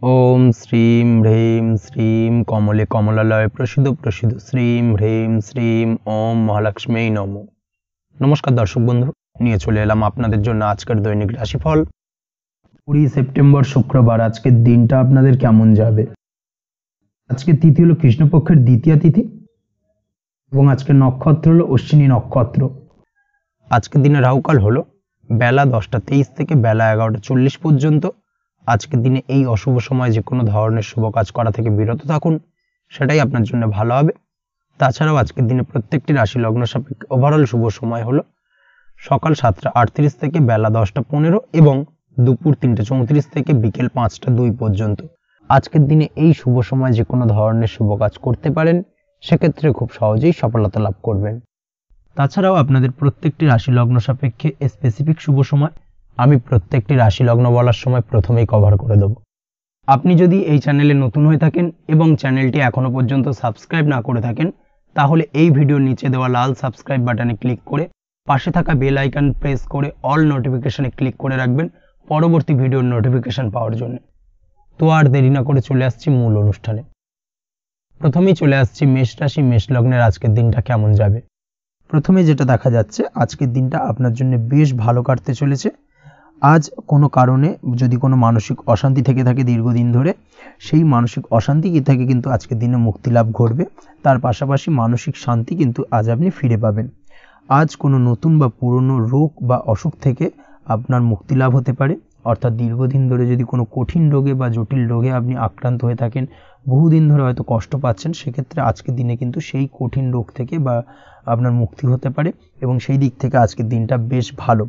ओम श्रीं ह्रीं श्रीं कमले कमलालय प्रसिद्ध प्रसिद्ध श्रीं ह्रीं श्रीं ओम महालक्ष्मी नमो। नमस्कार दर्शक बंधु, নিয়ে চলে এলাম আপনাদের জন্য আজকের দৈনিক রাশিফল 20 সেপ্টেম্বর শুক্রবার। আজকের দিনটা আপনাদের কেমন যাবে? আজকে তিথি হলো কৃষ্ণপক্ষের দ্বিতীয়া তিথি এবং আজকের নক্ষত্র হলো অশ্বিনী নক্ষত্র। আজকের দিনে রাহুকাল হলো বেলা 10টা 23 থেকে বেলা 11টা 40 পর্যন্ত। আজকের দিনে এই অশুভ সময় যে কোনো ধরনের শুভ কাজ করা থেকে বিরত থাকুন, সেটাই আপনার জন্য ভালো হবে। তাছাড়াও আজকের দিনে প্রত্যেকটি রাশি লগ্ন সাপেক্ষে ওভারঅল শুভ সময় হলো সকাল 7টা 38 থেকে বেলা 10টা 15 এবং দুপুর 3টা 34 থেকে বিকেল 5টা 2 পর্যন্ত। আজকের দিনে এই শুভ সময় যে কোনো ধরনের শুভ কাজ করতে পারেন, সেক্ষেত্রে খুব সহজেই সফলতা লাভ করবেন। তাছাড়াও আপনাদের প্রত্যেকটি রাশি লগ্ন সাপেক্ষে স্পেসিফিক শুভ সময় আমি প্রত্যেকটি রাশি লগ্ন বলার সময় প্রথমেই কভার করে দেব। আপনি যদি এই চ্যানেলে নতুন হয়ে থাকেন এবং চ্যানেলটি এখনো পর্যন্ত সাবস্ক্রাইব না করে থাকেন, তাহলে এই ভিডিওর নিচে দেওয়া লাল সাবস্ক্রাইব বাটনে ক্লিক করে পাশে থাকা বেল আইকন প্রেস করে অল নোটিফিকেশনে ক্লিক করে রাখবেন পরবর্তী ভিডিওর নোটিফিকেশন পাওয়ার জন্য। তো আর দেরি না করে চলে আসছি মূল অনুষ্ঠানে। প্রথমেই চলে আসছি মেষ রাশি মেষ লগ্নের আজকের দিনটা কেমন যাবে। প্রথমে যেটা দেখা যাচ্ছে, আজকের দিনটা আপনার জন্য বেশ ভালো কাটতে চলেছে। আজ কোনো কারণে যদি কোনো মানসিক অশান্তি থেকে থাকে দীর্ঘদিন ধরে, সেই মানসিক অশান্তি থেকে কিন্তু আজকের দিনে মুক্তি লাভ ঘটবে। তার পাশাপাশি মানসিক শান্তি কিন্তু আজ আপনি ফিরে পাবেন। আজ কোনো নতুন বা পুরনো রোগ বা অসুখ থেকে আপনার মুক্তি লাভ হতে পারে। অর্থাৎ দীর্ঘদিন ধরে যদি কোনো কঠিন রোগে বা জটিল রোগে আপনি আক্রান্ত হয়ে থাকেন, বহুদিন ধরে হয়তো কষ্ট পাচ্ছেন, সেক্ষেত্রে আজকের দিনে কিন্তু সেই কঠিন রোগ থেকে বা আপনার মুক্তি হতে পারে এবং সেই দিক থেকে আজকের দিনটা বেশ ভালো।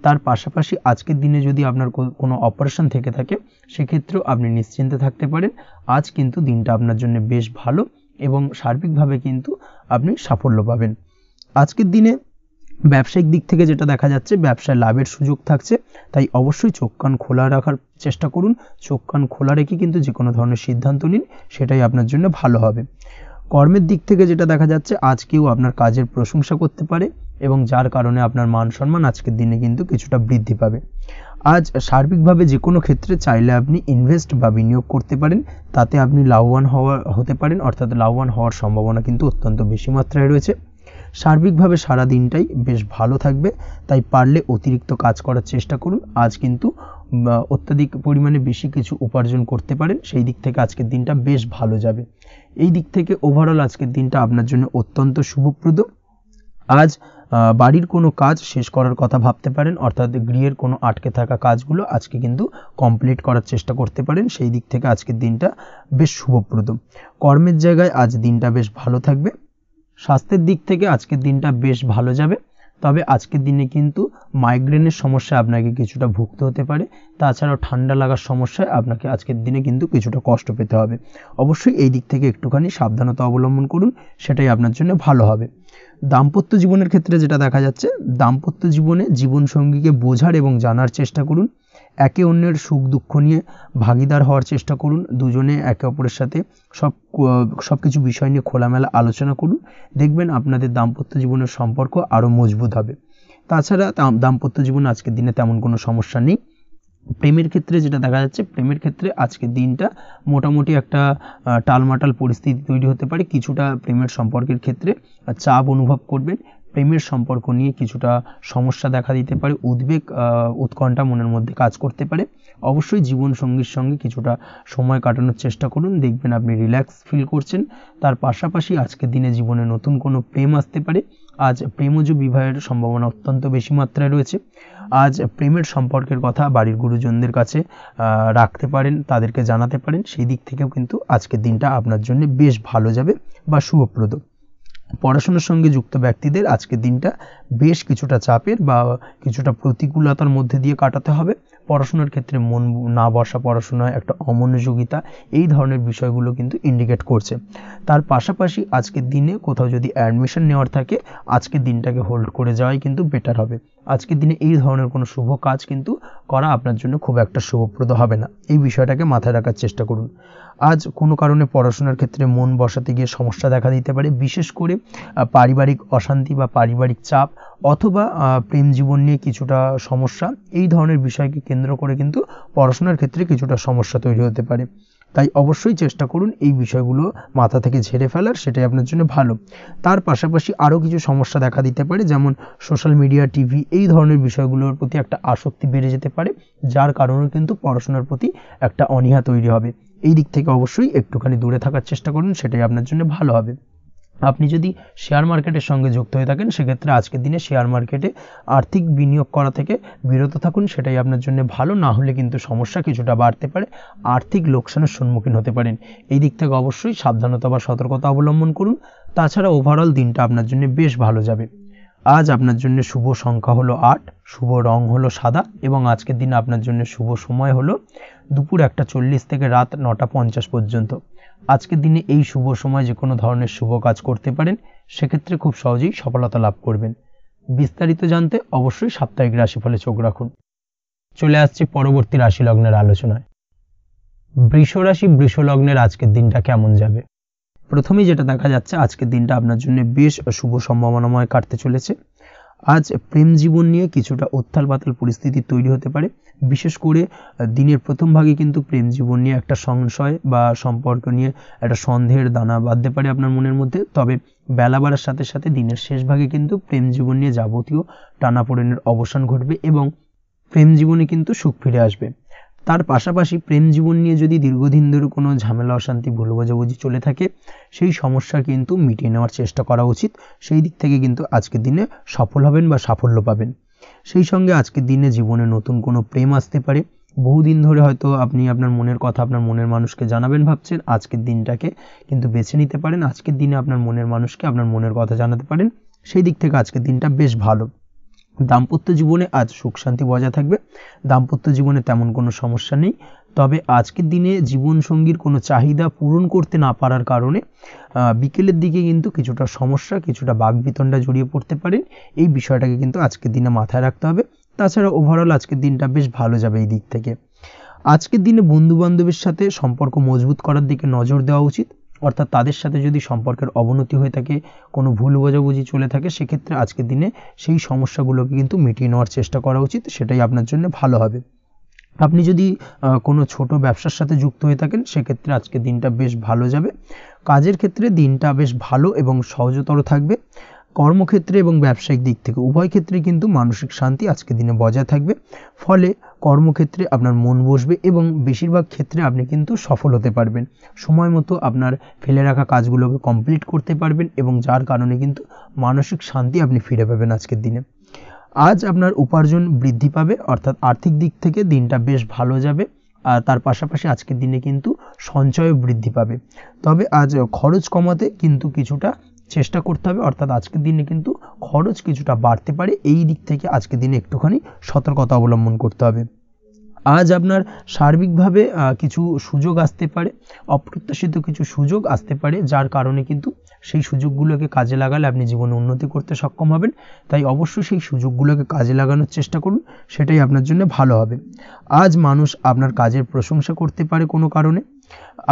তার পাশাপাশি আজকের দিনে যদি আপনার কোনো অপারেশন থেকে থাকে, সেক্ষেত্রেও আপনি নিশ্চিন্তে থাকতে পারেন। আজ কিন্তু দিনটা আপনার জন্য বেশ ভালো এবং সার্বিকভাবে কিন্তু আপনি সাফল্য পাবেন। আজকের দিনে ব্যবসায়িক দিক থেকে যেটা দেখা যাচ্ছে, ব্যবসায় লাভের সুযোগ থাকছে, তাই অবশ্যই চোখ কান খোলা রাখার চেষ্টা করুন। চোখ কান খোলা রেখে কিন্তু যে কোনো ধরনের সিদ্ধান্ত নিন, সেটাই আপনার জন্য ভালো হবে। কর্মের দিক থেকে যেটা দেখা যাচ্ছে, আজ কেউ আপনার কাজের প্রশংসা করতে পারে এবং যার কারণে আপনার মান সম্মান আজকের দিনে কিন্তু কিছুটা বৃদ্ধি পাবে। আজ সার্বিকভাবে যে কোনো ক্ষেত্রে চাইলে আপনি ইনভেস্ট বা বিনিয়োগ করতে পারেন, তাতে আপনি লাভবান হতে পারেন। অর্থাৎ লাভবান হওয়ার সম্ভাবনা কিন্তু অত্যন্ত বেশি মাত্রায় রয়েছে। সার্বিকভাবে সারা দিনটাই বেশ ভালো থাকবে, তাই পারলে অতিরিক্ত কাজ করার চেষ্টা করুন। আজ কিন্তু অত্যাধিক পরিমাণে বেশি কিছু উপার্জন করতে পারেন, সেই দিক থেকে আজকের দিনটা বেশ ভালো যাবে। এই দিক থেকে ওভারঅল আজকের দিনটা আপনার জন্য অত্যন্ত শুভপ্রদ। আজ বাড়ির কোনো কাজ শেষ করার কথা ভাবতে পারেন, অর্থাৎ গৃহের কোনো আটকে থাকা কাজগুলো আজকে কিন্তু কমপ্লিট করার চেষ্টা করতে পারেন। সেই দিক থেকে আজকের দিনটা বেশ শুভপ্রদ। কর্মের জায়গায় আজ দিনটা বেশ ভালো থাকবে। স্বাস্থ্যের দিক থেকে আজকের দিনটা বেশ ভালো যাবে, তবে আজকের দিনে কিন্তু মাইগ্রেনের সমস্যা আপনাকে কিছুটা ভুগতে হতে পারে। তাছাড়াও ঠান্ডা লাগার সমস্যায় আপনাকে আজকের দিনে কিন্তু কিছুটা কষ্ট পেতে হবে। অবশ্যই এই দিক থেকে একটুখানি সাবধানতা অবলম্বন করুন, সেটাই আপনার জন্য ভালো হবে। দাম্পত্য জীবনের ক্ষেত্রে যেটা দেখা যাচ্ছে, দাম্পত্য জীবনে জীবনসঙ্গীকে বোঝার এবং জানার চেষ্টা করুন। একে অন্যের সুখ দুঃখ নিয়ে ভাগিদার হওয়ার চেষ্টা করুন। দুজনে একে অপরের সাথে সব কিছু বিষয় নিয়ে খোলামেলা আলোচনা করুন। দেখবেন আপনাদের দাম্পত্য জীবনের সম্পর্ক আরও মজবুত হবে। তাছাড়া দাম্পত্য জীবনে আজকের দিনে তেমন কোনো সমস্যা নেই। প্রেমের ক্ষেত্রে যেটা দেখা যাচ্ছে, প্রেমের ক্ষেত্রে আজকের দিনটা মোটামুটি একটা টালমাটাল পরিস্থিতি তৈরি হতে পারে। কিছুটা প্রেমের সম্পর্কের ক্ষেত্রে চাপ অনুভব করবেন। প্রেমের সম্পর্ক নিয়ে কিছুটা সমস্যা দেখা দিতে পারে, উদ্বেগ উৎকণ্ঠা মনের মধ্যে কাজ করতে পারে। অবশ্যই জীবন সঙ্গীর সঙ্গে কিছুটা সময় কাটানোর চেষ্টা করুন, দেখবেন আপনি রিল্যাক্স ফিল করছেন। তার পাশাপাশি আজকের দিনে জীবনে নতুন কোনো প্রেম আসতে পারে। আজ প্রেমজ বিবাহের সম্ভাবনা অত্যন্ত বেশি মাত্রায় রয়েছে। আজ প্রেমের সম্পর্কের কথা বাড়ির গুরুজনদের কাছে রাখতে পারেন, তাদেরকে জানাতে পারেন। সেই দিক থেকেও কিন্তু আজকের দিনটা আপনার জন্য বেশ ভালো যাবে বা শুভপ্রদ। পড়াশোনার সঙ্গে যুক্ত ব্যক্তিদের আজকের দিনটা বেশ কিছুটা চাপের বা কিছুটা প্রতিকূলতার মধ্যে দিয়ে কাটাতে হবে। পড়াশোনার ক্ষেত্রে মন না বসা, পড়াশোনায় একটা অমনোযোগিতা, এই ধরনের বিষয়গুলো কিন্তু ইন্ডিকেট করছে। তার পাশাপাশি আজকের দিনে কোথাও যদি অ্যাডমিশন নেওয়ার থাকে, আজকের দিনটাকে হোল্ড করে যাওয়াই কিন্তু বেটার হবে। আজকের দিনে এই ধরনের কোনো শুভ কাজ কিন্তু করা আপনার জন্য খুব একটা শুভপ্রদ হবে না। এই বিষয়টাকে মাথায় রাখার চেষ্টা করুন। আজ কোনো কারণে পড়াশোনার ক্ষেত্রে মন বসাতে গিয়ে সমস্যা দেখা দিতে পারে, বিশেষ করে পারিবারিক অশান্তি বা পারিবারিক চাপ অথবা প্রেম জীবন নিয়ে কিছুটা সমস্যা, এই ধরনের বিষয়কে কেন্দ্র করে কিন্তু পড়াশোনার ক্ষেত্রে কিছুটা সমস্যা তৈরি হতে পারে। তাই অবশ্যই চেষ্টা করুন এই বিষয়গুলো মাথা থেকে ঝেড়ে ফেলার, সেটাই আপনার জন্য ভালো। তার পাশাপাশি আরও কিছু সমস্যা দেখা দিতে পারে, যেমন সোশ্যাল মিডিয়া, টিভি এই ধরনের বিষয়গুলোর প্রতি একটা আসক্তি বেড়ে যেতে পারে, যার কারণে কিন্তু পড়াশোনার প্রতি একটা অনীহা তৈরি হবে। এই দিক থেকে অবশ্যই একটুখানি দূরে থাকার চেষ্টা করুন, সেটাই আপনার জন্য ভালো হবে। আপনি যদি শেয়ার মার্কেটের সঙ্গে যুক্ত হয়ে থাকেন, সেক্ষেত্রে আজকের দিনে শেয়ার মার্কেটে আর্থিক বিনিয়োগ করা থেকে বিরত থাকুন, সেটাই আপনার জন্য ভালো। না হলে কিন্তু সমস্যা কিছুটা বাড়তে পারে, আর্থিক লোকসানের সম্মুখীন হতে পারেন। এই দিক থেকে অবশ্যই সাবধানতা বা সতর্কতা অবলম্বন করুন। তাছাড়া ওভারঅল দিনটা আপনার জন্য বেশ ভালো যাবে। আজ আপনার জন্য শুভ সংখ্যা হলো 8, শুভ রং হলো সাদা এবং আজকের দিনে আপনার জন্য শুভ সময় হলো দুপুর 1:40 থেকে রাত 9:50 পর্যন্ত। আজকের দিনে এই শুভ সময় যে কোনো ধরনের শুভ কাজ করতে পারেন, সেক্ষেত্রে খুব সহজেই সফলতা লাভ করবেন। বিস্তারিত জানতে অবশ্যই সাপ্তাহিক রাশিফলে চোখ রাখুন। চলে আসছে পরবর্তী রাশি লগ্নের আলোচনায়। বৃষ রাশি, বৃষ লগ্নের আজকের দিনটা কেমন যাবে? প্রথমেই যেটা দেখা যাচ্ছে, আজকের দিনটা আপনার জন্য বেশ শুভ সম্ভাবনাময় কাটতে চলেছে। আজ প্রেম জীবন নিয়ে কিছুটা উত্থাল পাতাল পরিস্থিতি তৈরি হতে পারে, বিশেষ করে দিনের প্রথম ভাগে কিন্তু প্রেম জীবন নিয়ে একটা সংশয় বা সম্পর্ক নিয়ে একটা সন্দেহের দানা বাঁধতে পারে আপনার মনের মধ্যে। তবে বেলা বাড়ার সাথে সাথে দিনের শেষ ভাগে কিন্তু প্রেম জীবন নিয়ে যাবতীয় টানাপোড়েনের অবসান ঘটবে এবং প্রেম জীবনে কিন্তু সুখ ফিরে আসবে। তার পাশাপাশি প্রেম জীবন নিয়ে যদি দীর্ঘদিন ধরে কোনো ঝামেলা অশান্তি ভুল বোঝাবুঝি চলে থাকে, সেই সমস্যা কিন্তু মিটিয়ে নেওয়ার চেষ্টা করা উচিত। সেই দিক থেকে কিন্তু আজকের দিনে সফল হবেন বা সাফল্য পাবেন। সেই সঙ্গে আজকের দিনে জীবনে নতুন কোনো প্রেম আসতে পারে। বহুদিন ধরে হয়তো আপনি আপনার মনের কথা আপনার মনের মানুষকে জানাবেন ভাবছেন, আজকের দিনটাকে কিন্তু বেছে নিতে পারেন। আজকের দিনে আপনার মনের মানুষকে আপনার মনের কথা জানাতে পারেন। সেই দিক থেকে আজকের দিনটা বেশ ভালো। দাম্পত্য জীবনে আজ সুখ শান্তি বজায় থাকবে, দাম্পত্য জীবনে তেমন কোনো সমস্যা নেই। তবে আজকের দিনে জীবনসঙ্গীর কোনো চাহিদা পূরণ করতে না পারার কারণে বিকেলের দিকে কিন্তু কিছুটা সমস্যা, কিছুটা বাকবিতণ্ডা জড়িয়ে পড়তে পারেন। এই বিষয়টাকে কিন্তু আজকের দিনে মাথায় রাখতে হবে। তাছাড়া ওভারঅল আজকের দিনটা বেশ ভালো যাবে এই দিক থেকে। আজকের দিনে বন্ধু বান্ধবের সাথে সম্পর্ক মজবুত করার দিকে নজর দেওয়া উচিত, অর্থাৎ তাদের সাথে যদি সম্পর্কের অবনতি হয়ে থাকে, কোনো ভুল বোঝাবুঝি চলে থাকে, সেক্ষেত্রে আজকের দিনে সেই সমস্যাগুলোকে কিন্তু মিটিয়ে নেওয়ার চেষ্টা করা উচিত, সেটাই আপনার জন্য ভালো হবে। আপনি যদি কোনো ছোট ব্যবসার সাথে যুক্ত হয়ে থাকেন, সেক্ষেত্রে আজকের দিনটা বেশ ভালো যাবে। কাজের ক্ষেত্রে দিনটা বেশ ভালো এবং সহজতর থাকবে। কর্মক্ষেত্রে এবং ব্যবসায়িক দিক থেকে উভয় ক্ষেত্রে কিন্তু মানসিক শান্তি আজকের দিনে বজায় থাকবে। ফলে কর্মক্ষেত্রে আপনার মন বসবে এবং বেশিরভাগ ক্ষেত্রে আপনি কিন্তু সফল হতে পারবেন। সময় মতো আপনার ফেলে রাখা কাজগুলোকে কমপ্লিট করতে পারবেন এবং যার কারণে কিন্তু মানসিক শান্তি আপনি ফিরে পাবেন আজকের দিনে। আজ আপনার উপার্জন বৃদ্ধি পাবে, অর্থাৎ আর্থিক দিক থেকে দিনটা বেশ ভালো যাবে। আর তার পাশাপাশি আজকের দিনে কিন্তু সঞ্চয় বৃদ্ধি পাবে। তবে আজ খরচ কমাতে কিন্তু কিছুটা চেষ্টা করতে হবে, অর্থাৎ আজকের দিনে কিন্তু খরচ কিছুটা বাড়তে পারে। এই দিক থেকে আজকের দিনে একটুখানি সতর্কতা অবলম্বন করতে হবে। আজ আপনার সার্বিকভাবে কিছু সুযোগ আসতে পারে, অপ্রত্যাশিত কিছু সুযোগ আসতে পারে, যার কারণে কিন্তু সেই সুযোগগুলোকে কাজে লাগালে আপনি জীবনে উন্নতি করতে সক্ষম হবেন। তাই অবশ্যই সেই সুযোগগুলোকে কাজে লাগানোর চেষ্টা করুন, সেটাই আপনার জন্য ভালো হবে। আজ মানুষ আপনার কাজের প্রশংসা করতে পারে কোনো কারণে।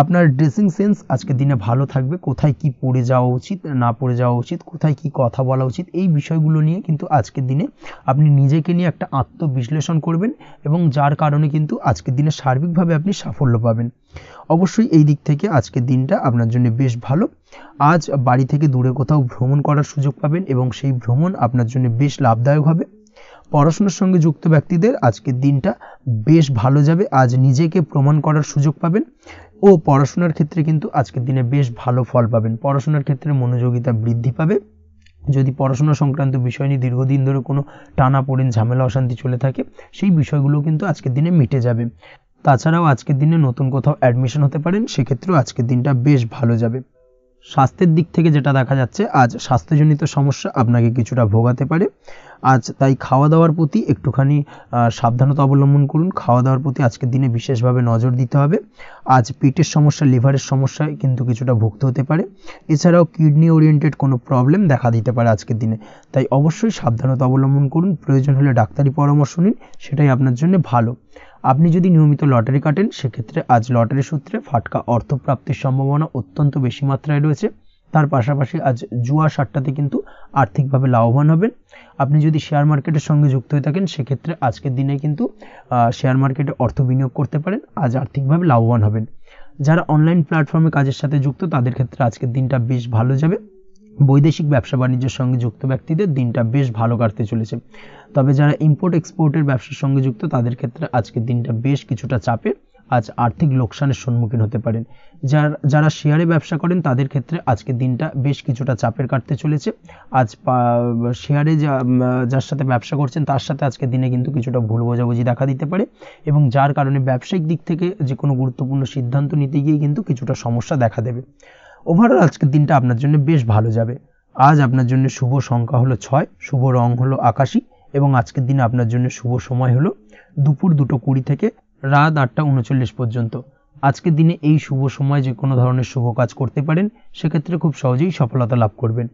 আপনার ড্রেসিং সেন্স আজকের দিনে ভালো থাকবে, কোথায় কি পরে যাওয়া উচিত না পরে যাওয়া উচিত, কোথায় কি কথা বলা উচিত, এই বিষয়গুলো নিয়ে কিন্তু আজকের দিনে আপনি নিজেকে নিয়ে একটা আত্মবিশ্লেষণ করবেন এবং যার কারণে কিন্তু আজকের দিনে সার্বিকভাবে আপনি সাফল্য পাবেন। অবশ্যই এই দিক থেকে আজকের দিনটা আপনার জন্য বেশ ভালো। আজ বাড়ি থেকে দূরে কোথাও ভ্রমণ করার সুযোগ পাবেন এবং সেই ভ্রমণ আপনার জন্য বেশ লাভদায়ক হবে। পড়াশোনার সঙ্গে যুক্ত ব্যক্তিদের আজকের দিনটা বেশ ভালো যাবে। আজ নিজেকে প্রমাণ করার সুযোগ পাবেন ও পড়াশোনার ক্ষেত্রে কিন্তু আজকের দিনে বেশ ভালো ফল পাবেন। পড়াশোনার ক্ষেত্রে মনোযোগিতা বৃদ্ধি পাবে। যদি পড়াশোনা সংক্রান্ত বিষয় নিয়ে দীর্ঘদিন ধরে কোনো টানাপোড়েন ঝামেলা অশান্তি চলে থাকে, সেই বিষয়গুলো কিন্তু আজকের দিনে মিটে যাবে। তাছাড়াও আজকের দিনে নতুন কোথাও অ্যাডমিশন হতে পারেন, সেক্ষেত্রেও আজকের দিনটা বেশ ভালো যাবে। স্বাস্থ্যের দিক থেকে যেটা দেখা যাচ্ছে, আজ স্বাস্থ্যজনিত সমস্যা আপনাকে কিছুটা ভোগাতে পারে। আজ তাই খাওয়া দাওয়ার প্রতি একটুখানি সাবধানতা অবলম্বন করুন। খাওয়া দাওয়ার প্রতি আজকের দিনে বিশেষভাবে নজর দিতে হবে। আজ পেটের সমস্যা, লিভারের সমস্যায় কিন্তু কিছুটা ভুগতে হতে পারে। এছাড়াও কিডনি ওরিয়েন্টেড কোনো প্রবলেম দেখা দিতে পারে আজকের দিনে, তাই অবশ্যই সাবধানতা অবলম্বন করুন। প্রয়োজন হলে ডাক্তারি পরামর্শ নিন, সেটাই আপনার জন্য ভালো। আপনি যদি নিয়মিত লটারি কাটেন, সেক্ষেত্রে আজ লটারি সূত্রে ফাটকা অর্থপ্রাপ্তির সম্ভাবনা অত্যন্ত বেশি মাত্রায় রয়েছে। তার পাশাপাশি আজ জুয়া সাট্টাতে কিন্তু আর্থিকভাবে লাভবান হবেন। আপনি যদি শেয়ার মার্কেটের সঙ্গে যুক্ত হয়ে থাকেন, সেক্ষেত্রে আজকের দিনে কিন্তু শেয়ার মার্কেটে অর্থ বিনিয়োগ করতে পারেন, আজ আর্থিকভাবে লাভবান হবেন। যারা অনলাইন প্ল্যাটফর্মে কাজের সাথে যুক্ত, তাদের ক্ষেত্রে আজকের দিনটা বেশ ভালো যাবে। বৈদেশিক ব্যবসা বাণিজ্যের সঙ্গে যুক্ত ব্যক্তিদের দিনটা বেশ ভালো কাটতে চলেছে। তবে যারা ইম্পোর্ট এক্সপোর্টের ব্যবসার সঙ্গে যুক্ত, তাদের ক্ষেত্রে আজকের দিনটা বেশ কিছুটা চাপের। আজ আর্থিক লোকসানের সম্মুখীন হতে পারেন। যারা শেয়ারে ব্যবসা করেন, তাদের ক্ষেত্রে আজকের দিনটা বেশ কিছুটা চাপের কাটতে চলেছে। আজ শেয়ারে যার সাথে ব্যবসা করছেন, তার সাথে আজকের দিনে কিন্তু কিছুটা ভুল বোঝাবুঝি দেখা দিতে পারে, এবং যার কারণে ব্যবসায়িক দিক থেকে যে কোনো গুরুত্বপূর্ণ সিদ্ধান্ত নিতে গিয়ে কিন্তু কিছুটা সমস্যা দেখা দেবে। ওভারঅল আজকের দিনটা আপনার জন্য বেশ ভালো যাবে। আজ আপনার জন্য শুভ সংখ্যা হলো 6, শুভ রং হলো আকাশী, এবং আজকের দিনে আপনার জন্য শুভ সময় হলো দুপুর 2:20 থেকে রাত 8:39 পর্যন্ত। আজকের দিনে এই শুভ সময় যে কোনো ধরনের শুভ কাজ করতে পারেন, সেক্ষেত্রে খুব সহজেই সফলতা লাভ করবেন।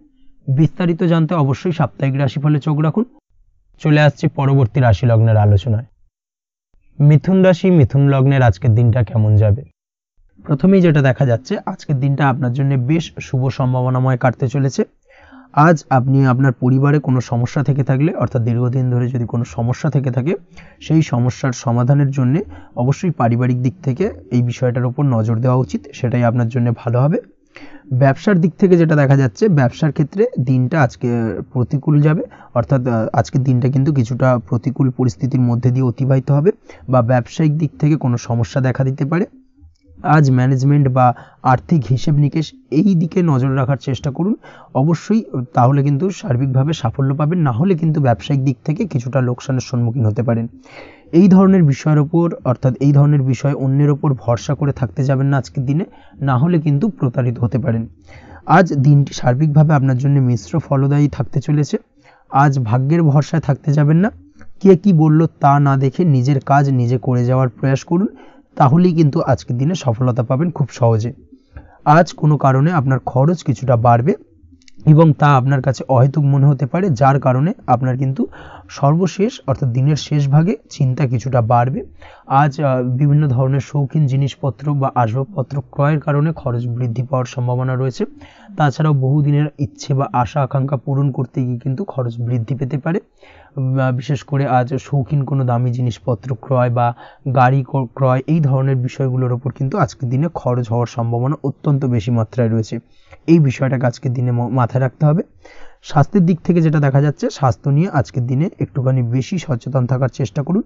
বিস্তারিত জানতে অবশ্যই সাপ্তাহিক রাশিফলে চোখ রাখুন। চলে আসছে পরবর্তী রাশি লগ্নের আলোচনায়। মিথুন রাশি, মিথুন লগ্নের আজকের দিনটা কেমন যাবে? প্রথমেই যেটা দেখা যাচ্ছে, আজকের দিনটা আপনার জন্য বেশ শুভ সম্ভাবনাময় কাটতে চলেছে। আজ আপনি আপনার পরিবারে কোনো সমস্যা থেকে থাকলে, অর্থাৎ দীর্ঘদিন ধরে যদি কোনো সমস্যা থেকে থাকে, সেই সমস্যার সমাধানের জন্য অবশ্যই পারিবারিক দিক থেকে এই বিষয়টার উপর নজর দেওয়া উচিত, সেটাই আপনার জন্য ভালো হবে। ব্যবসার দিক থেকে যেটা দেখা যাচ্ছে, ব্যবসার ক্ষেত্রে দিনটা আজকে প্রতিকূল যাবে, অর্থাৎ আজকের দিনটা কিন্তু কিছুটা প্রতিকূল পরিস্থিতির মধ্যে দিয়ে অতিবাহিত হবে, বা ব্যবসায়িক দিক থেকে কোনো সমস্যা দেখা দিতে পারে। আজ ম্যানেজমেন্ট বা আর্থিক হিসেব নিকেশ এই দিকে নজর রাখার চেষ্টা করুন অবশ্যই, তাহলে কিন্তু সার্বিকভাবে সাফল্য পাবেন। না হলে কিন্তু ব্যবসায়িক দিক থেকে কিছুটা লোকসানের সম্মুখীন হতে পারেন। এই ধরনের বিষয়ের ওপর, অর্থাৎ এই ধরনের বিষয় অন্যের ওপর ভরসা করে থাকতে যাবেন না আজকের দিনে, না হলে কিন্তু প্রতারিত হতে পারেন। আজ দিনটি সার্বিকভাবে আপনার জন্য মিশ্র ফলদায়ী থাকতে চলেছে। আজ ভাগ্যের ভরসায় থাকতে যাবেন না। কে কি বলল তা না দেখে নিজের কাজ নিজে করে যাওয়ার প্রয়াস করুন, তাহলেই কিন্তু আজকের দিনে সফলতা পাবেন খুব সহজে। আজ কোনো কারণে আপনার খরচ কিছুটা বাড়বে, এবং তা আপনার কাছে অহেতুক মনে হতে পারে, যার কারণে আপনার কিন্তু সর্বশেষ, অর্থাৎ দিনের শেষ ভাগে চিন্তা কিছুটা বাড়বে। আজ বিভিন্ন ধরনের শৌখিন জিনিসপত্র বা আসবাবপত্র ক্রয়ের কারণে খরচ বৃদ্ধি পাওয়ার সম্ভাবনা রয়েছে। তাছাড়াও বহুদিনের ইচ্ছে বা আশা আকাঙ্ক্ষা পূরণ করতে গিয়ে কিন্তু খরচ বৃদ্ধি পেতে পারে। বিশেষ করে আজ শৌখিন কোনো দামি জিনিসপত্র ক্রয় বা গাড়ি ক্রয়, এই ধরনের বিষয়গুলোর ওপর কিন্তু আজকের দিনে খরচ হওয়ার সম্ভাবনা অত্যন্ত বেশি মাত্রায় রয়েছে। এই বিষয়টাকে আজকের দিনে মাথায় রাখতে হবে। স্বাস্থ্যের দিক থেকে যেটা দেখা যাচ্ছে, স্বাস্থ্য নিয়ে আজকের দিনে একটুখানি বেশি সচেতন থাকার চেষ্টা করুন,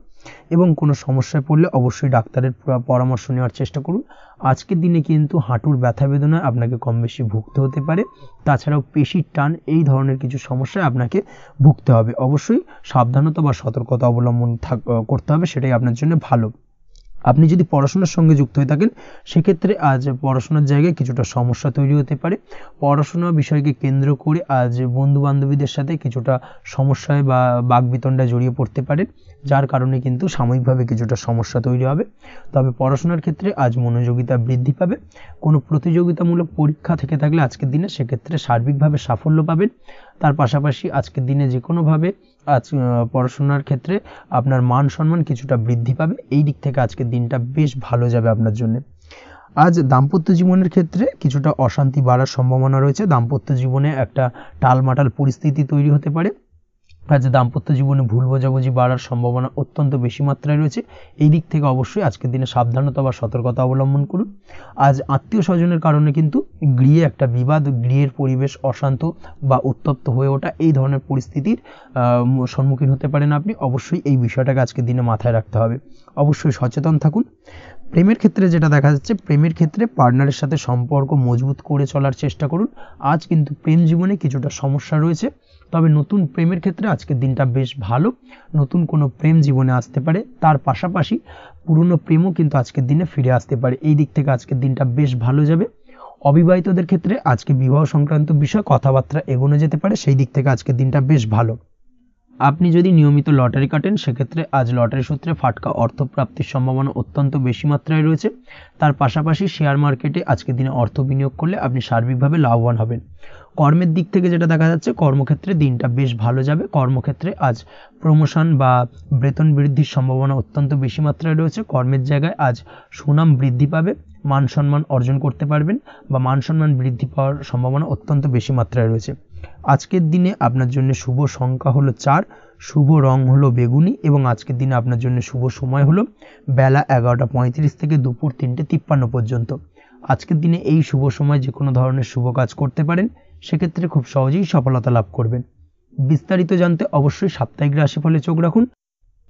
এবং কোনো সমস্যায় পড়লে অবশ্যই ডাক্তারের পরামর্শ নেওয়ার চেষ্টা করুন। আজকের দিনে কিন্তু হাঁটুর ব্যথা বেদনায় আপনাকে কম বেশি ভুগতে হতে পারে। তাছাড়াও পেশির টান, এই ধরনের কিছু সমস্যায় আপনাকে ভুগতে হবে। অবশ্যই সাবধানতা বা সতর্কতা অবলম্বন করতে হবে, সেটাই আপনার জন্য ভালো। আপনি যদি পড়াশোনার সঙ্গে যুক্ত হয়ে থাকেন, সেক্ষেত্রে আজ পড়াশোনার জায়গায় কিছুটা সমস্যা তৈরি হতে পারে। পড়াশোনা বিষয়কে কেন্দ্র করে আজ বন্ধু বান্ধবীদের সাথে কিছুটা সমস্যায় বা বাকবিতণ্ডায় জড়িয়ে পড়তে পারেন, যার কারণে কিন্তু সাময়িকভাবে কিছুটা সমস্যা তৈরি হবে। তবে পড়াশোনার ক্ষেত্রে আজ মনোযোগিতা বৃদ্ধি পাবে। কোনো প্রতিযোগিতামূলক পরীক্ষা থেকে থাকলে আজকের দিনে সেক্ষেত্রে সার্বিকভাবে সাফল্য পাবেন। তার পাশাপাশি আজকের দিনে যে কোনোভাবে আজ পড়াশোনার ক্ষেত্রে আপনার মান সম্মান কিছুটা বৃদ্ধি পাবে। এই দিক থেকে আজকের দিনটা বেশ ভালো যাবে আপনার জন্য। আজ দাম্পত্য জীবনের ক্ষেত্রে কিছুটা অশান্তি বাড়ার সম্ভাবনা রয়েছে। দাম্পত্য জীবনে একটা টালমাটাল পরিস্থিতি তৈরি হতে পারে। আজ দাম্পত্য জীবনে ভুল বোঝাবুঝি বাড়ার সম্ভাবনা অত্যন্ত বেশি মাত্রায় রয়েছে। এই দিক থেকে অবশ্যই আজকের দিনে সাবধানতা বা সতর্কতা অবলম্বন করুন। আজ আত্মীয় স্বজনের কারণে কিন্তু গৃহে একটা বিবাদ, গৃহের পরিবেশ অশান্ত বা উত্তপ্ত হয়ে ওঠা, এই ধরনের পরিস্থিতির সম্মুখীন হতে পারেন আপনি। অবশ্যই এই বিষয়টাকে আজকের দিনে মাথায় রাখতে হবে। অবশ্যই সচেতন থাকুন। প্রেমের ক্ষেত্রে যেটা দেখা যাচ্ছে, প্রেমের ক্ষেত্রে পার্টনারের সাথে সম্পর্ক মজবুত করে চলার চেষ্টা করুন। আজ কিন্তু প্রেম জীবনে কিছুটা সমস্যা রয়েছে, তবে নতুন প্রেমের ক্ষেত্রে আজকের দিনটা বেশ ভালো। নতুন কোনো প্রেম জীবনে আসতে পারে, তার পাশাপাশি পুরনো প্রেমও কিন্তু আজকের দিনে ফিরে আসতে পারে। এই দিক থেকে আজকের দিনটা বেশ ভালো যাবে। অবিবাহিতদের ক্ষেত্রে আজকে বিবাহ সংক্রান্ত বিষয় কথাবার্তা এগোনো যেতে পারে, সেই দিক থেকে আজকের দিনটা বেশ ভালো। আপনি যদি নিয়মিত লটারি কাটেন সেক্ষেত্রে আজ লটারি সূত্রে ফাটকা অর্থপ্রাপ্তির সম্ভাবনা অত্যন্ত বেশি মাত্রায় রয়েছে। তার পাশাপাশি শেয়ার মার্কেটে আজকের দিনে অর্থ বিনিয়োগ করলে আপনি সার্বিকভাবে লাভবান হবেন। কর্মের দিক থেকে যেটা দেখা যাচ্ছে, কর্মক্ষেত্রে দিনটা বেশ ভালো যাবে। কর্মক্ষেত্রে আজ প্রমোশন বা বেতন বৃদ্ধির সম্ভাবনা অত্যন্ত বেশি মাত্রায় রয়েছে। কর্মের জায়গায় আজ সুনাম বৃদ্ধি পাবে, মান সম্মান অর্জন করতে পারবেন বা মান সম্মান বৃদ্ধি পাওয়ার সম্ভাবনা অত্যন্ত বেশি মাত্রায় রয়েছে। আজকের দিনে আপনার জন্য শুভ সংখ্যা হলো 4, শুভ রং হলো বেগুনি এবং আজকের দিনে আপনার জন্য শুভ সময় হলো বেলা 11:35 থেকে দুপুর 3:53 পর্যন্ত। আজকের দিনে এই শুভ সময় যে কোনো ধরনের শুভ কাজ করতে পারেন, সেক্ষেত্রে খুব সহজেই সফলতা লাভ করবেন। বিস্তারিত জানতে অবশ্যই সাপ্তাহিক রাশিফলে চোখ রাখুন।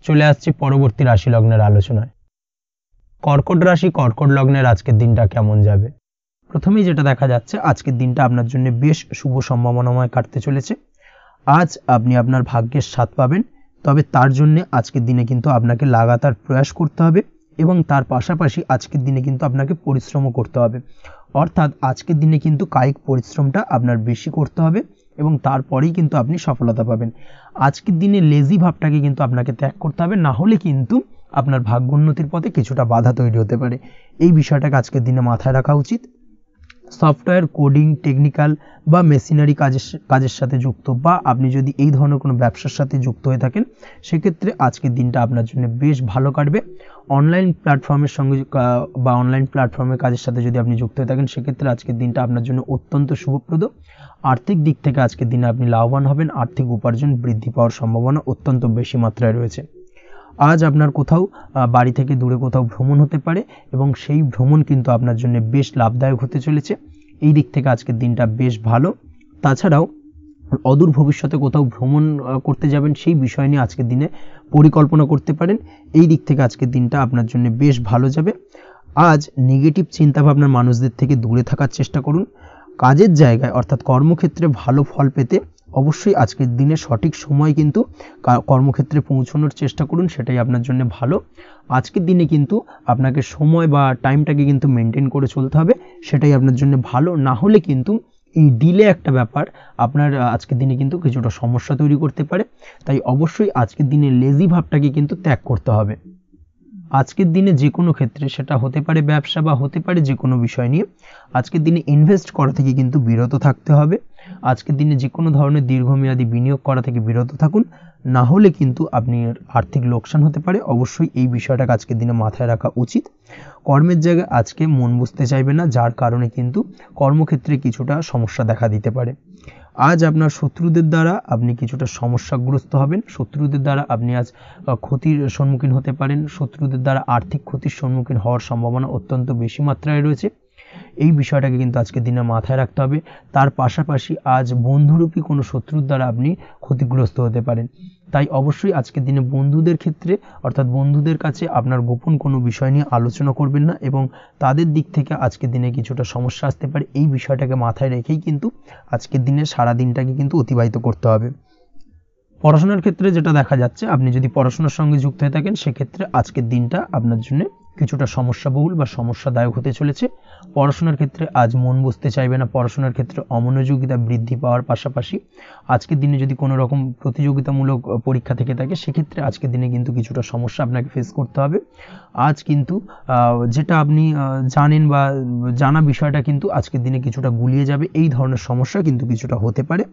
চলে আসছে পরবর্তী রাশি লগ্নের আলোচনায়। কর্কট রাশি, কর্কট লগ্নের আজকের দিনটা কেমন যাবে? প্রথমেই যেটা দেখা যাচ্ছে, আজকের দিনটা আপনার জন্য বেশ শুভ সম্ভাবনাময় কাটতে চলেছে। আজ আপনি আপনার ভাগ্যের স্বাদ পাবেন, তবে তার জন্য আজকের দিনে কিন্তু আপনাকে লাগাতার প্রয়াস করতে হবে এবং তার পাশাপাশি আজকের দিনে কিন্তু আপনাকে পরিশ্রমও করতে হবে। অর্থাৎ আজকের দিনে কিন্তু কায়িক পরিশ্রমটা আপনার বেশি করতে হবে এবং তারপরেই কিন্তু আপনি সফলতা পাবেন। আজকের দিনে লেজি ভাবটাকে কিন্তু আপনাকে ত্যাগ করতে হবে, না হলে কিন্তু আপনার ভাগ্য উন্নতির পথে কিছুটা বাধা তৈরি হতে পারে। এই বিষয়টাকে আজকের দিনে মাথায় রাখা উচিত। সফটওয়্যার, কোডিং, টেকনিক্যাল বা মেশিনারি কাজের সাথে যুক্ত বা আপনি যদি এই ধরনের কোনো ব্যবসার সাথে যুক্ত হয়ে থাকেন, সেক্ষেত্রে আজকের দিনটা আপনার জন্য বেশ ভালো কাটবে। অনলাইন প্ল্যাটফর্মের সঙ্গে বা অনলাইন প্ল্যাটফর্মের কাজের সাথে যদি আপনি যুক্ত হয়ে থাকেন, সেক্ষেত্রে আজকের দিনটা আপনার জন্য অত্যন্ত শুভপ্রদ। আর্থিক দিক থেকে আজকের দিনে আপনি লাভবান হবেন, আর্থিক উপার্জন বৃদ্ধি পাওয়ার সম্ভাবনা অত্যন্ত বেশি মাত্রায় রয়েছে। আজ আপনার কোথাও বাড়ি থেকে দূরে কোথাও ভ্রমণ হতে পারে এবং সেই ভ্রমণ কিন্তু আপনার জন্য বেশ লাভদায়ক হতে চলেছে। এই দিক থেকে আজকের দিনটা বেশ ভালো। তাছাড়াও অদূর ভবিষ্যতে কোথাও ভ্রমণ করতে যাবেন, সেই বিষয় নিয়ে আজকের দিনে পরিকল্পনা করতে পারেন। এই দিক থেকে আজকের দিনটা আপনার জন্য বেশ ভালো যাবে। আজ নেগেটিভ চিন্তাভাবনার মানুষদের থেকে দূরে থাকার চেষ্টা করুন। কাজের জায়গায় অর্থাৎ কর্মক্ষেত্রে ভালো ফল পেতে অবশ্যই আজকের দিনে সঠিক সময় কিন্তু কর্মক্ষেত্রে পৌঁছানোর চেষ্টা করুন, সেটাই আপনার জন্য ভালো। আজকের দিনে কিন্তু আপনাকে সময় বা টাইমটাকে কিন্তু মেনটেন করে চলতে হবে, সেটাই আপনার জন্য ভালো। না হলে কিন্তু এই ডিলে একটা ব্যাপার আপনার আজকের দিনে কিন্তু কিছুটা সমস্যা তৈরি করতে পারে। তাই অবশ্যই আজকের দিনে লেজি ভাবটাকে কিন্তু ত্যাগ করতে হবে। আজকের দিনে যে কোনো ক্ষেত্রে, সেটা হতে পারে ব্যবসা বা হতে পারে যে কোনো বিষয় নিয়ে, আজকের দিনে ইনভেস্ট করা থেকে কিন্তু বিরত থাকতে হবে। আজকের দিনে যে কোনো ধরনের দীর্ঘমেয়াদী বিনিয়োগ করা থেকে বিরত থাকুন, না হলে কিন্তু আপনি আর্থিক লোকসান হতে পারে। অবশ্যই এই বিষয়টাকে আজকের দিনে মাথায় রাখা উচিত। কর্মের জায়গায় আজকে মন বসতে চাইবে না, যার কারণে কিন্তু কর্মক্ষেত্রে কিছুটা সমস্যা দেখা দিতে পারে। আজ আপনার শত্রুদের দ্বারা আপনি কিছুটা সমস্যাগ্রস্ত হবেন। শত্রুদের দ্বারা আপনি আজ ক্ষতির সম্মুখীন হতে পারেন। শত্রুদের দ্বারা আর্থিক ক্ষতির সম্মুখীন হওয়ার সম্ভাবনা অত্যন্ত বেশি মাত্রায় রয়েছে। এই বিষয়টাকে কিন্তু আজকের দিনে মাথায় রাখতে হবে। তার পাশাপাশি আজ বন্ধুরূপী কোনো শত্রুর দ্বারা আপনি ক্ষতিগ্রস্ত হতে পারেন। তাই অবশ্যই আজকের দিনে বন্ধুদের ক্ষেত্রে অর্থাৎ বন্ধুদের কাছে আপনার গোপন কোনো বিষয় নিয়ে আলোচনা করবেন না এবং তাদের দিক থেকে আজকের দিনে কিছুটা সমস্যা আসতে পারে। এই বিষয়টাকে মাথায় রেখেই কিন্তু আজকের দিনে সারা দিনটাকে কিন্তু অতিবাহিত করতে হবে। পড়াশোনার ক্ষেত্রে যেটা দেখা যাচ্ছে, আপনি যদি পড়াশোনার সঙ্গে যুক্ত হয়ে থাকেন, সেক্ষেত্রে আজকের দিনটা আপনার জন্য কিছুটা সমস্যাবহুল বা সমস্যাদায়ক হতে চলেছে। পড়াশোনার ক্ষেত্রে আজ মন বসতে চাইবে না। পড়াশোনার ক্ষেত্রে অমনোযোগিতা বৃদ্ধি পাওয়ার পাশাপাশি আজকের দিনে যদি কোনো রকম প্রতিযোগিতামূলক পরীক্ষা থেকে থাকে, সেক্ষেত্রে আজকের দিনে কিন্তু কিছুটা সমস্যা আপনাকে ফেস করতে হবে। আজ কিন্তু যেটা আপনি জানেন বা জানা বিষয়টা কিন্তু আজকের দিনে কিছুটা গুলিয়ে যাবে। এই ধরনের সমস্যা কিন্তু কিছুটা হতে পারে।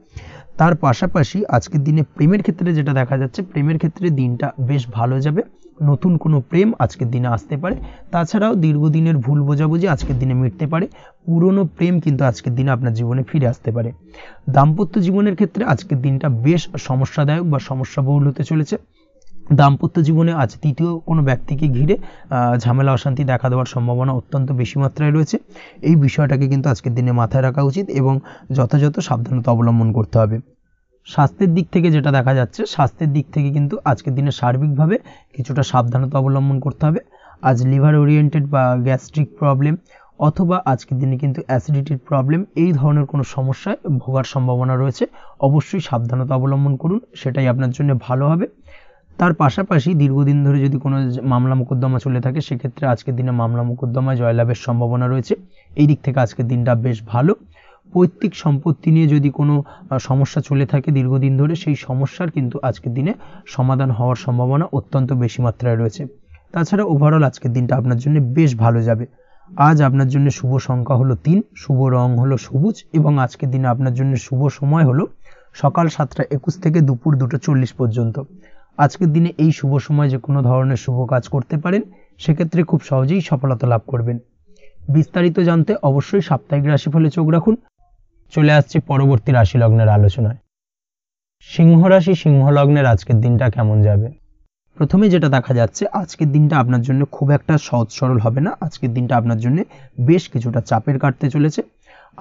তার পাশাপাশি আজকের দিনে প্রেমের ক্ষেত্রে যেটা দেখা যাচ্ছে, প্রেমের ক্ষেত্রে দিনটা বেশ ভালো যাবে। নতুন কোনো প্রেম আজকের দিনে আসতে পারে। তাছাড়াও দীর্ঘদিনের ভুল বোঝাবুঝি আজকের দিনে মিটতে পারে। পুরনো প্রেম কিন্তু আজকের দিনে আপনার জীবনে ফিরে আসতে পারে। দাম্পত্য জীবনের ক্ষেত্রে আজকের দিনটা বেশ সমস্যাদায়ক বা সমস্যাবহুল হতে চলেছে। দাম্পত্য জীবনে আজ তৃতীয় কোনো ব্যক্তিকে ঘিরে ঝামেলা অশান্তি দেখা দেওয়ার সম্ভাবনা অত্যন্ত বেশি মাত্রায় রয়েছে। এই বিষয়টাকে কিন্তু আজকের দিনে মাথায় রাখা উচিত এবং যথাযথ সাবধানতা অবলম্বন করতে হবে। স্বাস্থ্যের দিক থেকে যেটা দেখা যাচ্ছে, স্বাস্থ্যের দিক থেকে কিন্তু আজকের দিনে সার্বিকভাবে কিছুটা সাবধানতা অবলম্বন করতে হবে। আজ লিভার ওরিয়েন্টেড বা গ্যাস্ট্রিক প্রবলেম অথবা আজকের দিনে কিন্তু অ্যাসিডিটির প্রবলেম, এই ধরনের কোনো সমস্যায় ভোগার সম্ভাবনা রয়েছে। অবশ্যই সাবধানতা অবলম্বন করুন, সেটাই আপনার জন্য ভালো হবে। তার পাশাপাশি দীর্ঘদিন ধরে যদি কোনো মামলা মোকদ্দমা চলে থাকে সেক্ষেত্রে আজকের দিনে মামলা মোকদ্দমায় জয়লাভের সম্ভাবনা রয়েছে। এই দিক থেকে আজকের দিনটা বেশ ভালো। পৈতৃক সম্পত্তি নিয়ে যদি কোনো সমস্যা চলে থাকে দীর্ঘদিন ধরে, সেই সমস্যার কিন্তু আজকের দিনে সমাধান হওয়ার সম্ভাবনা অত্যন্ত বেশি মাত্রায় রয়েছে। তাছাড়া ওভারঅল আজকের দিনটা আপনার জন্য বেশ ভালো যাবে। আজ আপনার জন্য শুভ সংখ্যা হলো 3, শুভ রং হলো সবুজ এবং আজকের দিনে আপনার জন্য শুভ সময় হলো সকাল 7:21 থেকে দুপুর 2:40 পর্যন্ত। আজকের দিনে এই শুভ সময় যে কোনো ধরনের শুভ কাজ করতে পারেন, সেক্ষেত্রে খুব সহজেই সফলতা লাভ করবেন। বিস্তারিত জানতে অবশ্যই সাপ্তাহিক রাশিফলে চোখ রাখুন। চলে আসছে পরবর্তী রাশি লগ্নের আলোচনায়। সিংহ রাশি, সিংহ লগ্নের আজকের দিনটা কেমন যাবে? প্রথমে যেটা দেখা যাচ্ছে, আজকের দিনটা আপনার জন্য খুব একটা সহজ সরল হবে না। আজকের দিনটা আপনার জন্য বেশ কিছুটা চাপের কাটতে চলেছে।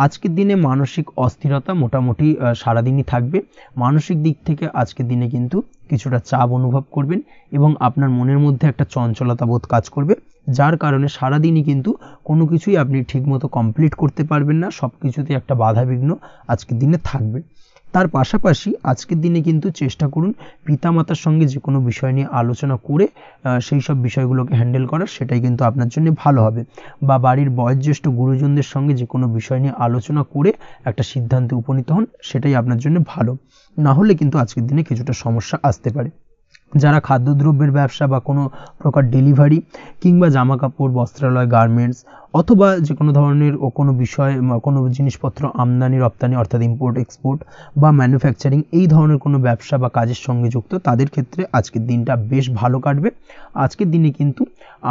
আজকের দিনে মানসিক অস্থিরতা মোটামুটি সারাদিনই থাকবে। মানসিক দিক থেকে আজকের দিনে কিন্তু কিছুটা চাপ অনুভব করবেন এবং আপনার মনের মধ্যে একটা চঞ্চলতা বোধ কাজ করবে, যার কারণে সারাদিনই কিন্তু কোনো কিছুই আপনি ঠিকমতো কমপ্লিট করতে পারবেন না। সব কিছুতে একটা বাধাবিঘ্ন আজকের দিনে থাকবে। তার পাশাপাশি আজকের দিনে কিন্তু চেষ্টা করুন পিতামাতার সঙ্গে যে কোনো বিষয় নিয়ে আলোচনা করে সেই সব বিষয়গুলোকে হ্যান্ডেল করার, সেটাই কিন্তু আপনার জন্য ভালো হবে। বা বাড়ির বয়োজ্যেষ্ঠ গুরুজনদের সঙ্গে যে কোনো বিষয় নিয়ে আলোচনা করে একটা সিদ্ধান্তে উপনীত হন, সেটাই আপনার জন্য ভালো। না হলে কিন্তু আজকের দিনে কিছুটা সমস্যা আসতে পারে। যারা খাদ্যদ্রব্যের ব্যবসা বা কোনো প্রকার ডেলিভারি কিংবা জামা কাপড়, বস্ত্রালয়, গার্মেন্টস অথবা যে কোনো ধরনের কোনো বিষয়, কোনো জিনিসপত্র আমদানি রপ্তানি অর্থাৎ ইম্পোর্ট এক্সপোর্ট বা ম্যানুফ্যাকচারিং, এই ধরনের কোনো ব্যবসা বা কাজের সঙ্গে যুক্ত, তাদের ক্ষেত্রে আজকের দিনটা বেশ ভালো কাটবে। আজকের দিনে কিন্তু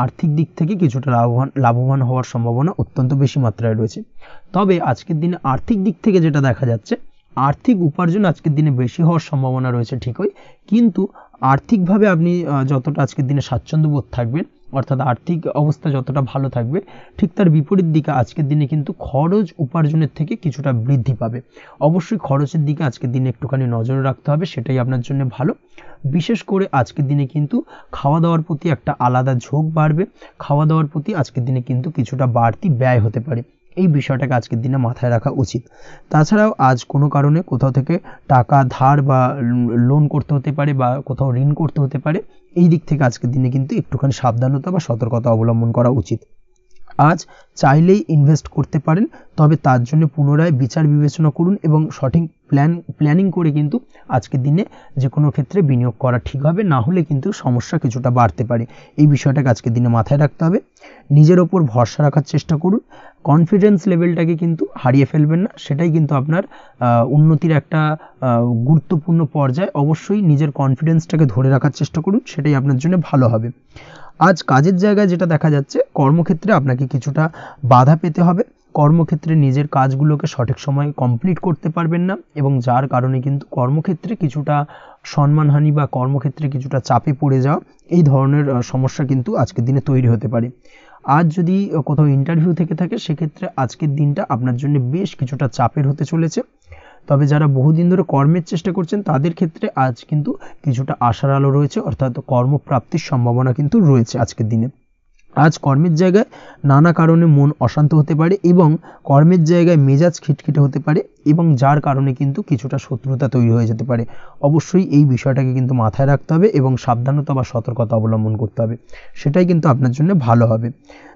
আর্থিক দিক থেকে কিছুটা লাভবান হওয়ার সম্ভাবনা অত্যন্ত বেশি মাত্রায় রয়েছে। তবে আজকের দিনে আর্থিক দিক থেকে যেটা দেখা যাচ্ছে, আর্থিক উপার্জন আজকের দিনে বেশি হওয়ার সম্ভাবনা রয়েছে ঠিকই, কিন্তু আর্থিকভাবে আপনি যতটা আজকের দিনে স্বাচ্ছন্দ্য বোধ থাকবেন, অর্থাৎ আর্থিক অবস্থা যতটা ভালো থাকবে, ঠিক তার বিপরীত দিকে আজকের দিনে কিন্তু খরচ উপার্জনের থেকে কিছুটা বৃদ্ধি পাবে। অবশ্যই খরচের দিকে আজকের দিনে একটুখানি নজর রাখতে হবে, সেটাই আপনার জন্য ভালো। বিশেষ করে আজকের দিনে কিন্তু খাওয়া দাওয়ার প্রতি একটা আলাদা ঝোঁক বাড়বে। খাওয়া দাওয়ার প্রতি আজকের দিনে কিন্তু কিছুটা বাড়তি ব্যয় হতে পারে। এই বিষয়টাকে আজকের দিনে মাথায় রাখা উচিত। তাছাড়াও আজ কোনো কারণে কোথাও থেকে টাকা ধার বা লোন করতে হতে পারে বা কোথাও ঋণ করতে হতে পারে। এই দিক থেকে আজকের দিনে কিন্তু একটুখানি সাবধানতা বা সতর্কতা অবলম্বন করা উচিত। আজ চাইলেই ইনভেস্ট করতে পারেন, তবে তার জন্য পুনরায় বিচার বিবেচনা করুন এবং সঠিক প্ল্যানিং করে কিন্তু আজকের দিনে যে কোনো ক্ষেত্রে বিনিয়োগ করা ঠিক হবে। না হলে কিন্তু সমস্যা কিছুটা বাড়তে পারে। এই বিষয়টাকে আজকের দিনে মাথায় রাখতে হবে। নিজের ওপর ভরসা রাখার চেষ্টা করুন। কনফিডেন্স লেভেলটাকে কিন্তু হারিয়ে ফেলবেন না, সেটাই কিন্তু আপনার উন্নতির একটা গুরুত্বপূর্ণ পর্যায়। অবশ্যই নিজের কনফিডেন্সটাকে ধরে রাখার চেষ্টা করুন, সেটাই আপনার জন্য ভালো হবে। আজ কাজের জায়গায় যেটা দেখা যাচ্ছে, কর্মক্ষেত্রে আপনাকে কিছুটা বাধা পেতে হবে। কর্মক্ষেত্রে নিজের কাজগুলোকে সঠিক সময়ে কমপ্লিট করতে পারবেন না এবং যার কারণে কিন্তু কর্মক্ষেত্রে কিছুটা সম্মানহানি বা কর্মক্ষেত্রে কিছুটা চাপে পড়ে যাওয়া, এই ধরনের সমস্যা কিন্তু আজকের দিনে তৈরি হতে পারে। আজ যদি কোথাও ইন্টারভিউ থেকে থাকে, সেক্ষেত্রে আজকের দিনটা আপনার জন্য বেশ কিছুটা চাপের হতে চলেছে। তবে যারা বহুদিন ধরে কর্মের চেষ্টা করছেন, তাদের ক্ষেত্রে আজ কিন্তু কিছুটা আশার আলো রয়েছে, অর্থাৎ কর্মপ্রাপ্তির সম্ভাবনা কিন্তু রয়েছে আজকের দিনে। আজ কর্মের জায়গায় নানা কারণে মন অশান্ত হতে পারে এবং কর্মের জায়গায় মেজাজ খিটখিটে হতে পারে এবং যার কারণে কিন্তু কিছুটা শত্রুতা তৈরি হয়ে যেতে পারে। অবশ্যই এই বিষয়টাকে কিন্তু মাথায় রাখতে হবে এবং সাবধানতা বা সতর্কতা অবলম্বন করতে হবে, সেটাই কিন্তু আপনার জন্য ভালো হবে।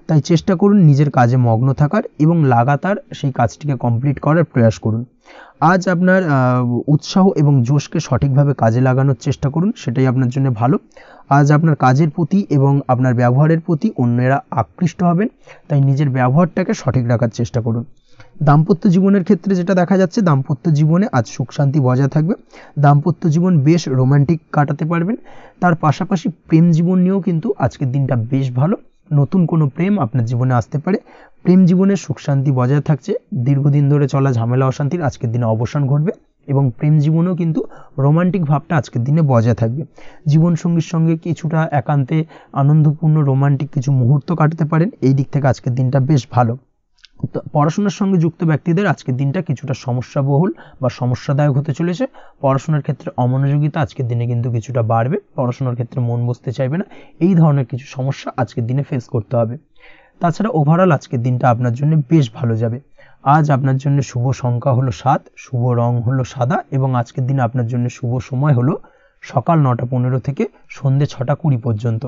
তাই চেষ্টা করুন নিজের কাজে মগ্ন থাকার এবং লাগাতার সেই কাজটিকে কমপ্লিট করার প্রয়াস করুন। আজ আপনার উৎসাহ এবং জোশকে সঠিকভাবে কাজে লাগানোর চেষ্টা করুন, সেটাই আপনার জন্য ভালো। আজ আপনার কাজের প্রতি এবং আপনার ব্যবহারের প্রতি অন্যেরা আকৃষ্ট হবেন, তাই নিজের ব্যবহারটাকে সঠিক রাখার চেষ্টা করুন। দাম্পত্য জীবনের ক্ষেত্রে যেটা দেখা যাচ্ছে, দাম্পত্য জীবনে আজ সুখ শান্তি বজায় থাকবে। দাম্পত্য জীবন বেশ রোমান্টিক কাটাতে পারবেন। তার পাশাপাশি প্রেম জীবন নিয়েও কিন্তু আজকের দিনটা বেশ ভালো। নতুন কোনো প্রেম আপনার জীবনে আসতে পারে। প্রেম জীবনে সুখ শান্তি বজায় থাকছে। দীর্ঘদিন ধরে চলা ঝামেলা অশান্তির আজকের দিনে অবসান ঘটবে এবং প্রেম জীবনেও কিন্তু রোমান্টিক ভাবটা আজকের দিনে বজায় থাকবে। জীবনসঙ্গীর সঙ্গে কিছুটা একান্তে আনন্দপূর্ণ রোমান্টিক কিছু মুহূর্ত কাটাতে পারেন। এই দিক থেকে আজকের দিনটা বেশ ভালো। পড়াশোনার সঙ্গে যুক্ত ব্যক্তিদের আজকের দিনটা কিছুটা সমস্যাবহুল বা সমস্যাদায়ক হতে চলেছে। পড়াশোনার ক্ষেত্রে অমনোযোগিতা আজকের দিনে কিন্তু কিছুটা বাড়বে। পড়াশোনার ক্ষেত্রে মন বসতে চাইবে না। এই ধরনের কিছু সমস্যা আজকের দিনে ফেস করতে হবে। তাছাড়া ওভারঅল আজকের দিনটা আপনার জন্য বেশ ভালো যাবে। আজ আপনার জন্য শুভ সংখ্যা হলো 7, শুভ রং হলো সাদা এবং আজকের দিনে আপনার জন্য শুভ সময় হলো সকাল 9:15 থেকে সন্ধ্যে 6:20 পর্যন্ত।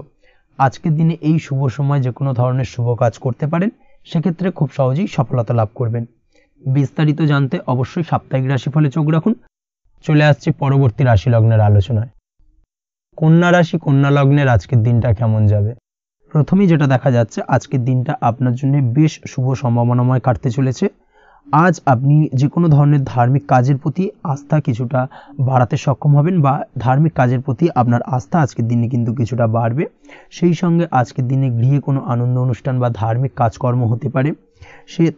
আজকের দিনে এই শুভ সময় যে কোনো ধরনের শুভ কাজ করতে পারেন, সেক্ষেত্রে খুব সহজেই সফলতা লাভ করবেন। বিস্তারিত জানতে অবশ্যই সাপ্তাহিক রাশিফলে চোখ রাখুন। চলে আসছি পরবর্তী রাশি লগ্নের আলোচনায়। কন্যা রাশি কন্যা লগ্নের আজকের দিনটা কেমন যাবে? প্রথমেই যেটা দেখা যাচ্ছে, আজকের দিনটা আপনার জন্য বেশ শুভ সম্ভাবনাময় কাটতে চলেছে। আজ আপনি যে কোনো ধরনের ধার্মিক কাজের প্রতি আস্থা কিছুটা বাড়াতে সক্ষম হবেন, বা ধার্মিক কাজের প্রতি আপনার আস্থা আজকের দিনে কিন্তু কিছুটা বাড়বে। সেই সঙ্গে আজকের দিনে গৃহে কোনো আনন্দ অনুষ্ঠান বা ধার্মিক কাজকর্ম হতে পারে।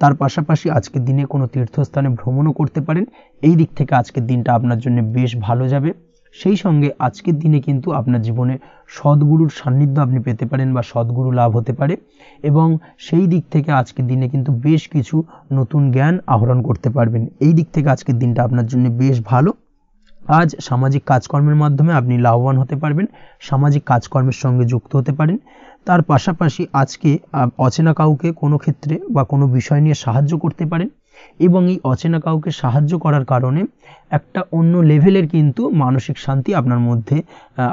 তার পাশাপাশি আজকের দিনে কোনো তীর্থস্থানে ভ্রমণও করতে পারেন। এই দিক থেকে আজকের দিনটা আপনার জন্য বেশ ভালো যাবে। সেই সঙ্গে আজকের দিনে কিন্তু আপনার জীবনে সদ্গুরুর সান্নিধ্য আপনি পেতে পারেন বা সদ্গুরু লাভ হতে পারে, এবং সেই দিক থেকে আজকের দিনে কিন্তু বেশ কিছু নতুন জ্ঞান আহরণ করতে পারবেন। এই দিক থেকে আজকের দিনটা আপনার জন্য বেশ ভালো। আজ সামাজিক কাজকর্মের মাধ্যমে আপনি লাভবান হতে পারবেন, সামাজিক কাজকর্মের সঙ্গে যুক্ত হতে পারেন। তার পাশাপাশি আজকে অচেনা কাউকে কোনো ক্ষেত্রে বা কোনো বিষয় নিয়ে সাহায্য করতে পারেন, এবং এই অচেনা কাউকে সাহায্য করার কারণে একটা অন্য লেভেলের কিন্তু মানসিক শান্তি আপনার মধ্যে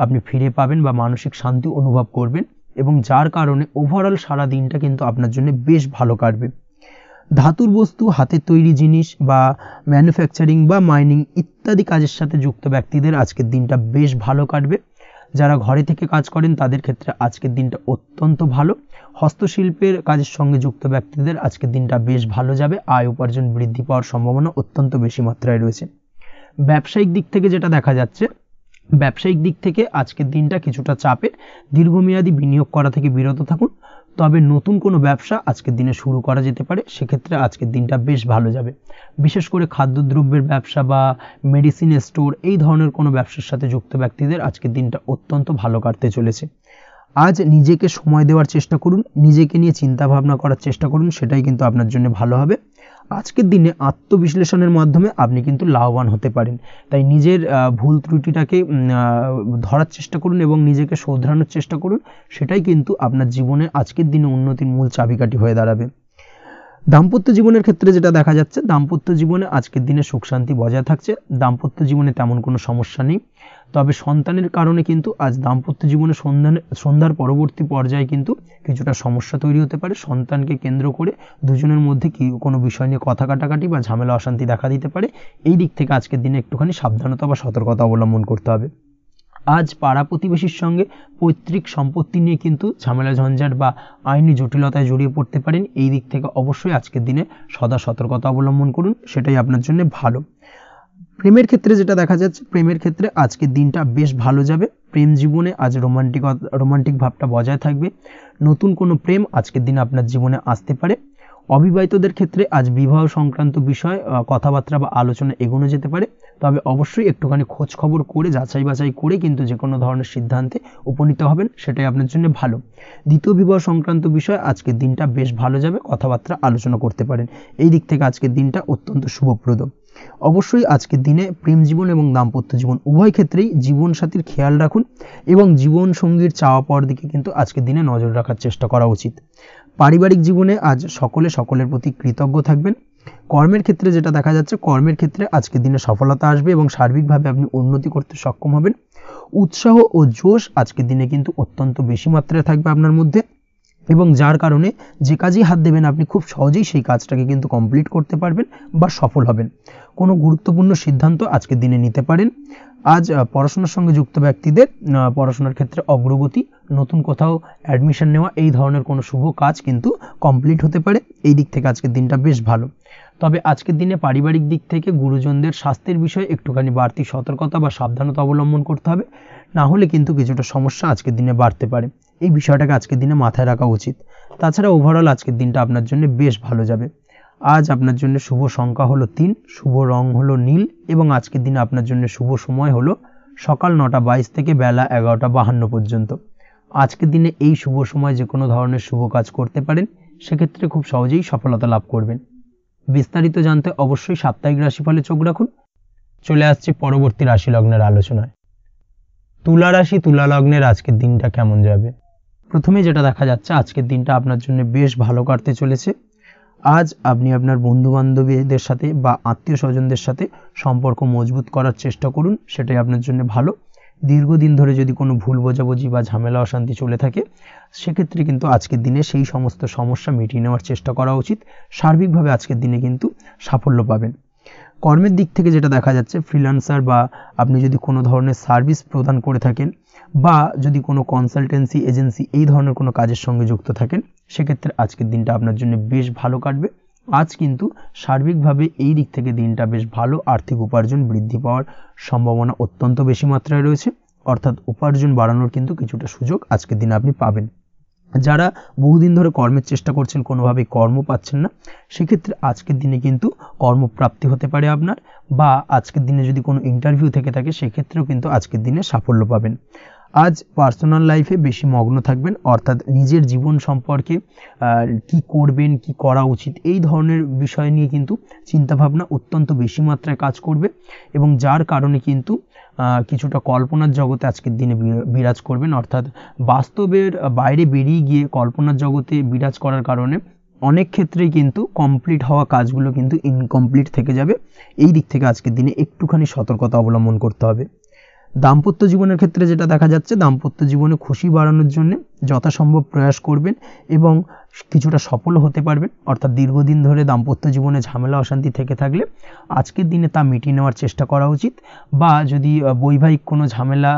আপনি ফিরে পাবেন বা মানসিক শান্তি অনুভব করবেন, এবং যার কারণে ওভারঅল সারা দিনটা কিন্তু আপনার জন্য বেশ ভালো কাটবে। ধাতুর বস্তু, হাতের তৈরি জিনিস বা ম্যানুফ্যাকচারিং বা মাইনিং ইত্যাদি কাজের সাথে যুক্ত ব্যক্তিদের আজকের দিনটা বেশ ভালো কাটবে। যারা ঘরে থেকে কাজ করেন তাদের ক্ষেত্রে আজকের দিনটা অত্যন্ত ভালো। হস্তশিল্পের কাজের সঙ্গে যুক্ত ব্যক্তিদের আজকের দিনটা বেশ ভালো যাবে। আয় উপার্জন বৃদ্ধি পাওয়ার সম্ভাবনা অত্যন্ত বেশি মাত্রায় রয়েছে। ব্যবসায়িক দিক থেকে যেটা দেখা যাচ্ছে, ব্যবসায়িক দিক থেকে আজকের দিনটা কিছুটা চাপের। দীর্ঘমেয়াদী বিনিয়োগ করা থেকে বিরত থাকুন, তবে নতুন কোনো ব্যবসা আজকের দিনে শুরু করা যেতে পারে, সেক্ষেত্রে আজকের দিনটা বেশ ভালো যাবে। বিশেষ করে খাদ্যদ্রব্যের ব্যবসা বা মেডিসিন স্টোর এই ধরনের কোনো ব্যবসার সাথে যুক্ত ব্যক্তিদের আজকের দিনটা অত্যন্ত ভালো কাটতে চলেছে। আজ নিজেকে সময় দেওয়ার চেষ্টা করুন, নিজেকে নিয়ে চিন্তা ভাবনা করার চেষ্টা করুন, সেটাই কিন্তু আপনার জন্য ভালো হবে। আজকের দিনে আত্মবিশ্লেষণের মাধ্যমে আপনি কিন্তু লাভবান হতে পারেন, তাই নিজের ভুল ত্রুটিটাকে ধরার চেষ্টা করুন এবং নিজেকে শোধরানোর চেষ্টা করুন, সেটাই কিন্তু আপনার জীবনে আজকের দিনে উন্নতির মূল চাবিকাঠি হয়ে দাঁড়াবে। দাম্পত্য জীবনের ক্ষেত্রে যেটা দেখা যাচ্ছে, দাম্পত্য জীবনে আজকের দিনে সুখ শান্তি বজায় থাকছে। দাম্পত্য জীবনে তেমন কোনো সমস্যা নেই, তবে সন্তানের কারণে কিন্তু আজ দাম্পত্য জীবনে সন্ধ্যার পরবর্তী পর্যায়ে কিন্তু কিছুটা সমস্যা তৈরি হতে পারে। সন্তানকে কেন্দ্র করে দুজনের মধ্যে কোনো বিষয় নিয়ে কথা কাটাকাটি বা ঝামেলা অশান্তি দেখা দিতে পারে। এই দিক থেকে আজকের দিনে একটুখানি সাবধানতা বা সতর্কতা অবলম্বন করতে হবে। আজ পাড়া প্রতিবেশীর সঙ্গে পৈতৃক সম্পত্তি নিয়ে কিন্তু ঝামেলা ঝঞ্ঝাট বা আইনি জটিলতায় জড়িয়ে পড়তে পারেন। এই দিক থেকে অবশ্যই আজকের দিনে সদা সতর্কতা অবলম্বন করুন, সেটাই আপনার জন্য ভালো। প্রেমের ক্ষেত্রে যেটা দেখা যাচ্ছে, প্রেমের ক্ষেত্রে আজকের দিনটা বেশ ভালো যাবে। প্রেম জীবনে আজ রোমান্টিক ভাবটা বজায় থাকবে। নতুন কোনো প্রেম আজকের দিনে আপনার জীবনে আসতে পারে। অবিবাহিতদের ক্ষেত্রে আজ বিবাহ সংক্রান্ত বিষয় কথাবার্তা বা আলোচনা এগোনো যেতে পারে, তবে অবশ্যই একটুখানি খোঁজ খবর করে যাচাই বাছাই করে কিন্তু যে কোনো ধরনের সিদ্ধান্তে উপনীত হবেন, সেটাই আপনার জন্য ভালো। দ্বিতীয় বিবাহ সংক্রান্ত বিষয় আজকের দিনটা বেশ ভালো যাবে, কথাবার্তা আলোচনা করতে পারেন। এই দিক থেকে আজকের দিনটা অত্যন্ত শুভপ্রদ। অবশ্যই আজকের দিনে প্রেম জীবন এবং দাম্পত্য জীবন উভয় ক্ষেত্রেই জীবনসাথীর খেয়াল রাখুন, এবং জীবন সঙ্গীর চাওয়া পাওয়ার দিকে কিন্তু আজকের দিনে নজর রাখার চেষ্টা করা উচিত। পারিবারিক জীবনে আজ সকলের প্রতি কৃতজ্ঞ থাকবেন। কর্মের ক্ষেত্রে যেটা দেখা যাচ্ছে, কর্মের ক্ষেত্রে আজকের দিনে সফলতা আসবে এবং সার্বিকভাবে আপনি উন্নতি করতে সক্ষম হবেন। উৎসাহ ও জোশ আজকের দিনে কিন্তু অত্যন্ত বেশি মাত্রায় থাকবে আপনার মধ্যে, এবং যার কারণে যে কাজেই হাত দেবেন আপনি খুব সহজেই সেই কাজটাকে কিন্তু কমপ্লিট করতে পারবেন বা সফল হবেন। কোনো গুরুত্বপূর্ণ সিদ্ধান্ত আজকের দিনে নিতে পারেন। আজ পড়াশোনার সঙ্গে যুক্ত ব্যক্তিদের পড়াশোনার ক্ষেত্রে অগ্রগতি, নতুন কোথাও অ্যাডমিশন নেওয়া, এই ধরনের কোনো শুভ কাজ কিন্তু কমপ্লিট হতে পারে। এই দিক থেকে আজকের দিনটা বেশ ভালো। তবে আজকের দিনে পারিবারিক দিক থেকে গুরুজনদের স্বাস্থ্যের বিষয়ে একটুখানি বাড়তি সতর্কতা বা সাবধানতা অবলম্বন করতে হবে, না হলে কিন্তু কিছুটা সমস্যা আজকের দিনে বাড়তে পারে। এই বিষয়টাকে আজকের দিনে মাথায় রাখা উচিত। তাছাড়া ওভারঅল আজকের দিনটা আপনার জন্য বেশ ভালো যাবে। আজ আপনার জন্য শুভ সংখ্যা হলো 3, শুভ রং হলো নীল, এবং আজকের দিনে আপনার জন্য শুভ সময় হলো সকাল 9:22 থেকে বেলা 11:52 পর্যন্ত। আজকের দিনে এই শুভ সময় যে কোনো ধরনের শুভ কাজ করতে পারেন, সেক্ষেত্রে খুব সহজেই সফলতা লাভ করবেন। বিস্তারিত জানতে অবশ্যই সাপ্তাহিক রাশিফলে চোখ রাখুন। চলে আসছি পরবর্তী রাশি লগ্নের আলোচনায়। তুলা রাশি তুলা লগ্নের আজকের দিনটা কেমন যাবে? প্রথমে যেটা দেখা যাচ্ছে, আজকের দিনটা আপনার জন্য বেশ ভালো কাটতে চলেছে। আজ আপনি আপনার বন্ধু বান্ধবীদের সাথে বা আত্মীয় স্বজনদের সাথে সম্পর্ক মজবুত করার চেষ্টা করুন, সেটাই আপনার জন্য ভালো। দীর্ঘদিন ধরে যদি কোনো ভুল বোঝাবুঝি বা ঝামেলা অশান্তি চলে থাকে, সেক্ষেত্রে কিন্তু আজকের দিনে সেই সমস্ত সমস্যা মিটিয়ে নেওয়ার চেষ্টা করা উচিত। সার্বিকভাবে আজকের দিনে কিন্তু সাফল্য পাবেন। কর্মের দিক থেকে যেটা দেখা যাচ্ছে, ফ্রিল্যান্সার বা আপনি যদি কোনো ধরনের সার্ভিস প্রদান করে থাকেন বা যদি কোনো কনসালটেন্সি এজেন্সি এই ধরনের কোনো কাজের সঙ্গে যুক্ত থাকেন, সেক্ষেত্রে আজকের দিনটা আপনার জন্য বেশ ভালো কাটবে। আজ কিন্তু সার্বিকভাবে এই দিক থেকে দিনটা বেশ ভালো, আর্থিক উপার্জন বৃদ্ধি পাওয়ার সম্ভাবনা অত্যন্ত বেশি মাত্রায় রয়েছে, অর্থাৎ উপার্জন বাড়ানোর কিন্তু কিছুটা সুযোগ আজকের দিনে আপনি পাবেন। যারা বহুদিন ধরে কর্মের চেষ্টা করছেন, কোনোভাবেই কর্ম পাচ্ছেন না, সেক্ষেত্রে আজকের দিনে কিন্তু কর্মপ্রাপ্তি হতে পারে আপনার, বা আজকের দিনে যদি কোনো ইন্টারভিউ থেকে থাকে সেক্ষেত্রেও কিন্তু আজকের দিনে সাফল্য পাবেন। আজ পার্সোনাল লাইফে বেশি মগ্ন থাকবেন, অর্থাৎ নিজের জীবন সম্পর্কে কি করবেন, কি করা উচিত এই ধরনের বিষয় নিয়ে কিন্তু চিন্তাভাবনা অত্যন্ত বেশি মাত্রায় কাজ করবে, এবং যার কারণে কিন্তু কিছুটা কল্পনার জগতে আজকের দিনে বিরাজ করবেন, অর্থাৎ বাস্তবের বাইরে বেরিয়ে গিয়ে কল্পনার জগতে বিরাজ করার কারণে অনেক ক্ষেত্রেই কিন্তু কমপ্লিট হওয়া কাজগুলো কিন্তু ইনকমপ্লিট থেকে যাবে। এই দিক থেকে আজকের দিনে একটুখানি সতর্কতা অবলম্বন করতে হবে। দাম্পত্য জীবনের ক্ষেত্রে যেটা দেখা যাচ্ছে, দাম্পত্য জীবনে খুশি বাড়ানোর জন্য যথাসম্ভব প্রয়াস করবেন এবং কিছুটা সফল হতে পারবেন, অর্থাৎ দীর্ঘদিন ধরে দাম্পত্য জীবনে ঝামেলা অশান্তি থেকে থাকলে আজকের দিনে তা মিটিয়ে নেওয়ার চেষ্টা করা উচিত, বা যদি বৈবাহিক কোনো ঝামেলা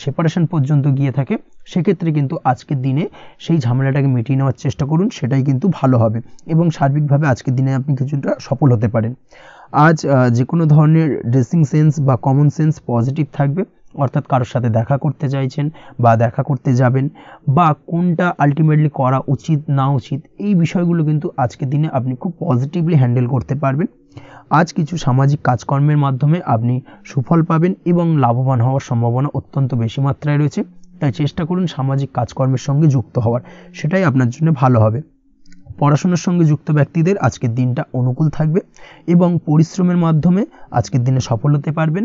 সেপারেশন পর্যন্ত গিয়ে থাকে, সেক্ষেত্রে কিন্তু আজকের দিনে সেই ঝামেলাটাকে মিটিয়ে নেওয়ার চেষ্টা করুন, সেটাই কিন্তু ভালো হবে এবং সার্বিকভাবে আজকের দিনে আপনি কিছুটা সফল হতে পারেন। আজ যে কোনো ধরনের ড্রেসিং সেন্স বা কমন সেন্স পজিটিভ থাকবে, অর্থাৎ কারোর সাথে দেখা করতে চাইছেন বা দেখা করতে যাবেন, বা কোনটা আলটিমেটলি করা উচিত না উচিত এই বিষয়গুলো কিন্তু আজকের দিনে আপনি খুব পজিটিভলি হ্যান্ডেল করতে পারবেন। আজ কিছু সামাজিক কাজকর্মের মাধ্যমে আপনি সুফল পাবেন এবং লাভবান হওয়ার সম্ভাবনা অত্যন্ত বেশি মাত্রায় রয়েছে, তাই চেষ্টা করুন সামাজিক কাজকর্মের সঙ্গে যুক্ত হওয়ার, সেটাই আপনার জন্য ভালো হবে। পড়াশোনার সঙ্গে যুক্ত ব্যক্তিদের আজকের দিনটা অনুকূল থাকবে এবং পরিশ্রমের মাধ্যমে আজকের দিনে সফল হতে পারবেন।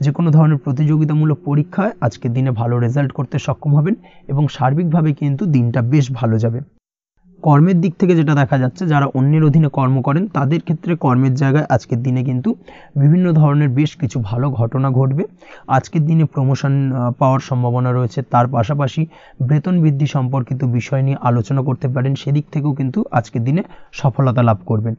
যে কোনো ধরনের প্রতিযোগিতামূলক পরীক্ষায় আজকের দিনে ভালো রেজাল্ট করতে সক্ষম হবেন এবং সার্বিকভাবে কিন্তু দিনটা বেশ ভালো যাবে। কর্মের দিক থেকে যেটা দেখা যাচ্ছে, যারা অন্যের অধীনে কর্ম করেন তাদের ক্ষেত্রে কর্মের জায়গায় আজকের দিনে কিন্তু বিভিন্ন ধরনের বেশ কিছু ভালো ঘটনা ঘটবে। আজকের দিনে প্রমোশন পাওয়ার সম্ভাবনা রয়েছে, তার পাশাপাশি বেতন বৃদ্ধি সম্পর্কিত বিষয় নিয়ে আলোচনা করতে পারেন, সেদিক থেকেও কিন্তু আজকের দিনে সফলতা লাভ করবেন।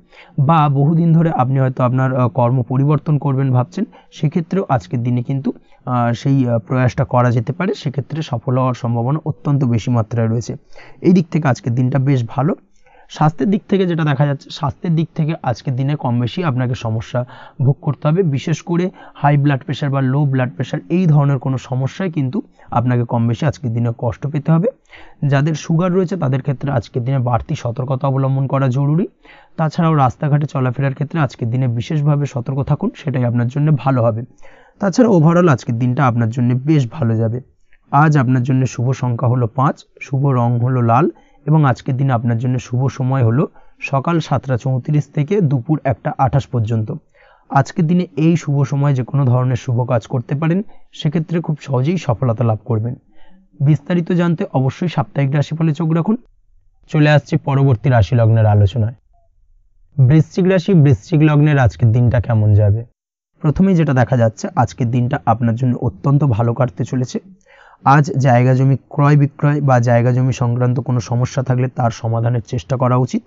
বা বহুদিন ধরে আপনি হয়তো আপনার কর্ম পরিবর্তন করবেন ভাবছেন, সেক্ষেত্রেও আজকের দিনে কিন্তু সেই প্রয়াসটা করা যেতে পারে, সেক্ষেত্রে সফল হওয়ার সম্ভাবনা অত্যন্ত বেশি মাত্রায় রয়েছে। এই দিক থেকে আজকের দিনটা বেশ ভালো। স্বাস্থ্যের দিক থেকে যেটা দেখা যাচ্ছে, স্বাস্থ্যের দিক থেকে আজকের দিনে কম বেশি আপনাকে সমস্যা ভোগ করতে হবে, বিশেষ করে হাই ব্লাড প্রেশার বা লো ব্লাড প্রেশার এই ধরনের কোনো সমস্যায় কিন্তু আপনাকে কম বেশি আজকের দিনে কষ্ট পেতে হবে। যাদের সুগার রয়েছে তাদের ক্ষেত্রে আজকের দিনে বাড়তি সতর্কতা অবলম্বন করা জরুরি। তাছাড়াও রাস্তাঘাটে চলাফেরার ক্ষেত্রে আজকের দিনে বিশেষভাবে সতর্ক থাকুন, সেটাই আপনার জন্য ভালো হবে। তাছাড়া ওভারঅল আজকের দিনটা আপনার জন্য বেশ ভালো যাবে। আজ আপনার জন্য শুভ সংখ্যা হলো 5, শুভ রং হলো লাল, এবং আজকের দিনে আপনার জন্য শুভ সময় হলো সকাল 7:34 থেকে দুপুর 1:28 পর্যন্ত। আজকের দিনে এই শুভ সময় যে কোনো ধরনের শুভ কাজ করতে পারেন, সেক্ষেত্রে খুব সহজেই সফলতা লাভ করবেন। বিস্তারিত জানতে অবশ্যই সাপ্তাহিক রাশিফলে চোখ রাখুন। চলে আসছে পরবর্তী রাশি লগ্নের আলোচনায়। বৃশ্চিক রাশি, বৃশ্চিক লগ্নের আজকের দিনটা কেমন যাবে? প্রথমেই যেটা দেখা যাচ্ছে, আজকের দিনটা আপনার জন্য অত্যন্ত ভালো কাটতে চলেছে। আজ জায়গা জমি ক্রয় বিক্রয় বা জায়গা জমি সংক্রান্ত কোনো সমস্যা থাকলে তার সমাধানের চেষ্টা করা উচিত,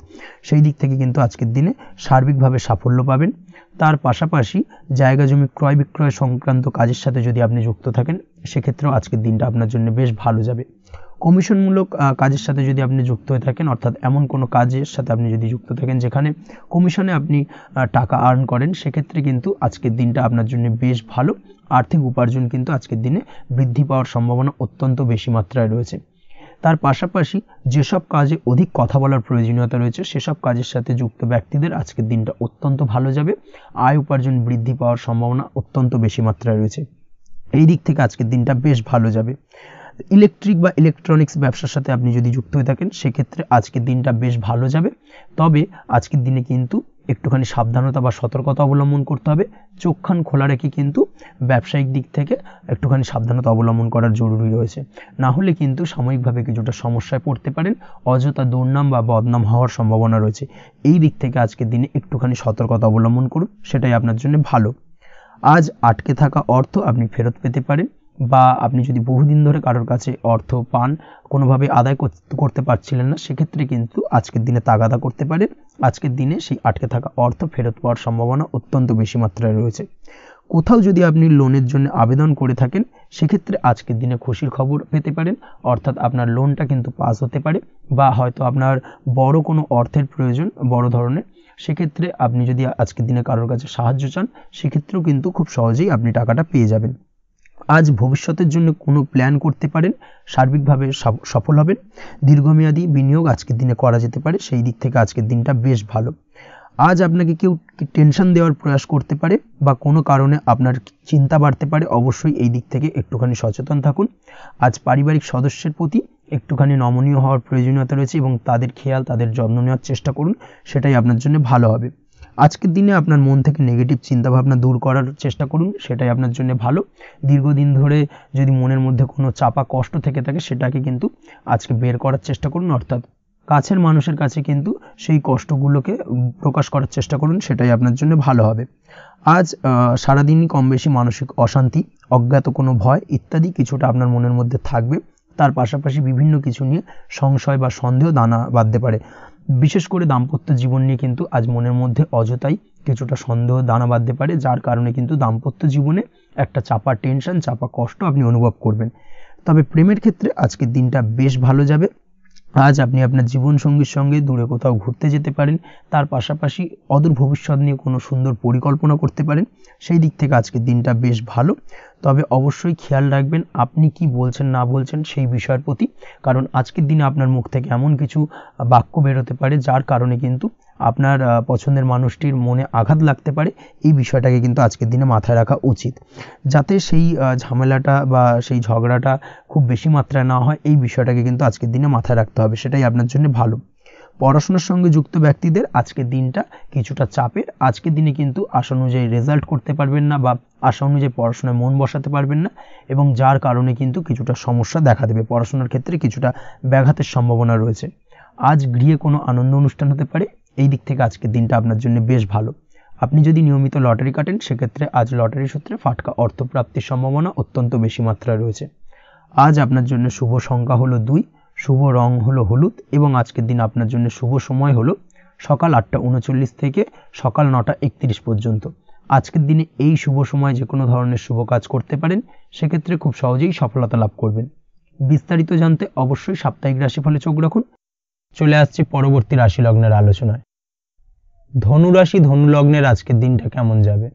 সেই দিক থেকে কিন্তু আজকের দিনে সার্বিকভাবে সাফল্য পাবেন। তার পাশাপাশি জায়গা জমি ক্রয় বিক্রয় সংক্রান্ত কাজের সাথে যদি আপনি যুক্ত থাকেন, সেক্ষেত্রেও আজকের দিনটা আপনার জন্য বেশ ভালো যাবে। কমিশনমূলক কাজের সাথে যদি আপনি যুক্ত হয়ে থাকেন, অর্থাৎ এমন কোনো কাজের সাথে আপনি যদি যুক্ত থাকেন যেখানে কমিশনে আপনি টাকা আর্ন করেন, সেক্ষেত্রে কিন্তু আজকের দিনটা আপনার জন্য বেশ ভালো। আর্থিক উপার্জন কিন্তু আজকের দিনে বৃদ্ধি পাওয়ার সম্ভাবনা অত্যন্ত বেশি মাত্রায় রয়েছে। তার পাশাপাশি যেসব কাজে অধিক কথা বলার প্রয়োজনীয়তা রয়েছে, সেসব কাজের সাথে যুক্ত ব্যক্তিদের আজকের দিনটা অত্যন্ত ভালো যাবে। আয় উপার্জন বৃদ্ধি পাওয়ার সম্ভাবনা অত্যন্ত বেশি মাত্রায় রয়েছে। এই দিক থেকে আজকের দিনটা বেশ ভালো যাবে। ইলেকট্রিক বা ইলেকট্রনিক্স ব্যবসার সাথে আপনি যদি যুক্ত হয়ে থাকেন, সেক্ষেত্রে আজকের দিনটা বেশ ভালো যাবে। তবে আজকের দিনে কিন্তু একটুখানি সাবধানতা বা সতর্কতা অবলম্বন করতে হবে। চোখ কান খোলা রেখে কিন্তু ব্যবসায়িক দিক থেকে একটুখানি সাবধানতা অবলম্বন করার জরুরি রয়েছে, না হলে কিন্তু সাময়িকভাবে কিছুটা সমস্যায় পড়তে পারেন, অযথা দুর্নাম বা বদনাম হওয়ার সম্ভাবনা রয়েছে। এই দিক থেকে আজকের দিনে একটুখানি সতর্কতা অবলম্বন করুন, সেটাই আপনার জন্য ভালো। আজ আটকে থাকা অর্থ আপনি ফেরত পেতে পারেন বা আপনি যদি বহুদিন ধরে কারোর কাছে অর্থ পান, কোনোভাবে আদায় করতে পারছিলেন না, সেক্ষেত্রে কিন্তু আজকের দিনে তাগাদা করতে পারেন। আজকের দিনে সেই আটকে থাকা অর্থ ফেরত পাওয়ার সম্ভাবনা অত্যন্ত বেশি মাত্রায় রয়েছে। কোথাও যদি আপনি লোনের জন্য আবেদন করে থাকেন, সেক্ষেত্রে আজকের দিনে খুশির খবর পেতে পারেন, অর্থাৎ আপনার লোনটা কিন্তু পাস হতে পারে, বা হয়তো আপনার বড় কোনো অর্থের প্রয়োজন বড় ধরনের, সেক্ষেত্রে আপনি যদি আজকের দিনে কারোর কাছে সাহায্য চান, সেক্ষেত্রেও কিন্তু খুব সহজেই আপনি টাকাটা পেয়ে যাবেন। আজ ভবিষ্যতের জন্য কোনো প্ল্যান করতে পারেন, সার্বিকভাবে সফল হবেন। দীর্ঘমেয়াদী বিনিয়োগ আজকের দিনে করা যেতে পারে, সেই দিক থেকে আজকের দিনটা বেশ ভালো। আজ আপনাকে কেউ টেনশন দেওয়ার প্রয়াস করতে পারে বা কোনো কারণে আপনার চিন্তা বাড়তে পারে, অবশ্যই এই দিক থেকে একটুখানি সচেতন থাকুন। আজ পারিবারিক সদস্যের প্রতি একটুখানি নমনীয় হওয়ার প্রয়োজনীয়তা রয়েছে এবং তাদের খেয়াল, তাদের যত্ন নেওয়ার চেষ্টা করুন, সেটাই আপনার জন্য ভালো হবে। আজকের দিনে আপনার মন থেকে নেগেটিভ চিন্তাভাবনা দূর করার চেষ্টা করুন, সেটাই আপনার জন্য ভালো। দীর্ঘদিন ধরে যদি মনের মধ্যে কোনো চাপা কষ্ট থেকে থাকে, সেটাকে কিন্তু আজকে বের করার চেষ্টা করুন, অর্থাৎ কাছের মানুষের কাছে কিন্তু সেই কষ্টগুলোকে প্রকাশ করার চেষ্টা করুন, সেটাই আপনার জন্য ভালো হবে। আজ সারাদিনই কম বেশি মানসিক অশান্তি, অজ্ঞাত কোনো ভয় ইত্যাদি কিছুটা আপনার মনের মধ্যে থাকবে। তার পাশাপাশি বিভিন্ন কিছু নিয়ে সংশয় বা সন্দেহ দানা বাঁধতে পারে। বিশেষ করে দাম্পত্য জীবন নিয়ে কিন্তু আজ মনের মধ্যে অযথাই কিছুটা সন্দেহ দানা বাঁধতে পারে, যার কারণে কিন্তু দাম্পত্য জীবনে একটা চাপা টেনশন, চাপা কষ্ট আপনি অনুভব করবেন। তবে প্রেমের ক্ষেত্রে আজকের দিনটা বেশ ভালো যাবে। আজ আপনি আপনার জীবনসঙ্গীর সঙ্গে দূরে কোথাও ঘুরতে যেতে পারেন, তার পাশাপাশি অদূর ভবিষ্যৎ নিয়ে কোনো সুন্দর পরিকল্পনা করতে পারেন, সেই দিক থেকে আজকের দিনটা বেশ ভালো। তবে অবশ্যই খেয়াল রাখবেন আপনি কি বলছেন না বলছেন সেই বিষয়ের প্রতি, কারণ আজকের দিনে আপনার মুখ থেকে এমন কিছু বাক্য বেরোতে পারে যার কারণে কিন্তু আপনার পছন্দের মানুষটির মনে আঘাত লাগতে পারে। এই বিষয়টাকে কিন্তু আজকের দিনে মাথায় রাখা উচিত, যাতে সেই ঝামেলাটা বা সেই ঝগড়াটা খুব বেশি মাত্রায় না হয়, এই বিষয়টাকে কিন্তু আজকের দিনে মাথায় রাখতে হবে, সেটাই আপনার জন্য ভালো। পড়াশোনার সঙ্গে যুক্ত ব্যক্তিদের আজকের দিনটা কিছুটা চাপের। আজকের দিনে কিন্তু আশা অনুযায়ী রেজাল্ট করতে পারবেন না বা আশা অনুযায়ী পড়াশোনায় মন বসাতে পারবেন না, এবং যার কারণে কিন্তু কিছুটা সমস্যা দেখা দেবে, পড়াশোনার ক্ষেত্রে কিছুটা ব্যাঘাতের সম্ভাবনা রয়েছে। আজ গৃহে কোনো আনন্দ অনুষ্ঠান হতে পারে, এই দিক থেকে আজকের দিনটা আপনার জন্য বেশ ভালো। আপনি যদি নিয়মিত লটারি কাটেন, সেক্ষেত্রে আজ লটারি সূত্রে ফাটকা অর্থপ্রাপ্তির সম্ভাবনা অত্যন্ত বেশি মাত্রায় রয়েছে। আজ আপনার জন্য শুভ সংখ্যা হলো 2, শুভ রং হলো হলুদ, এবং আজকের দিন আপনার জন্য শুভ সময় হলো সকাল 8:39 থেকে সকাল 9:31 পর্যন্ত। আজকের দিনে এই শুভ সময় যে কোনো ধরনের শুভ কাজ করতে পারেন, সেক্ষেত্রে খুব সহজেই সফলতা লাভ করবেন। বিস্তারিত জানতে অবশ্যই সাপ্তাহিক রাশিফলে চোখ রাখুন। চলে আসছে পরবর্তী রাশি লগ্নের আলোচনায়। ধনুরাশি ধনু লগ্নের আজকের দিনটা কেমন যাবে?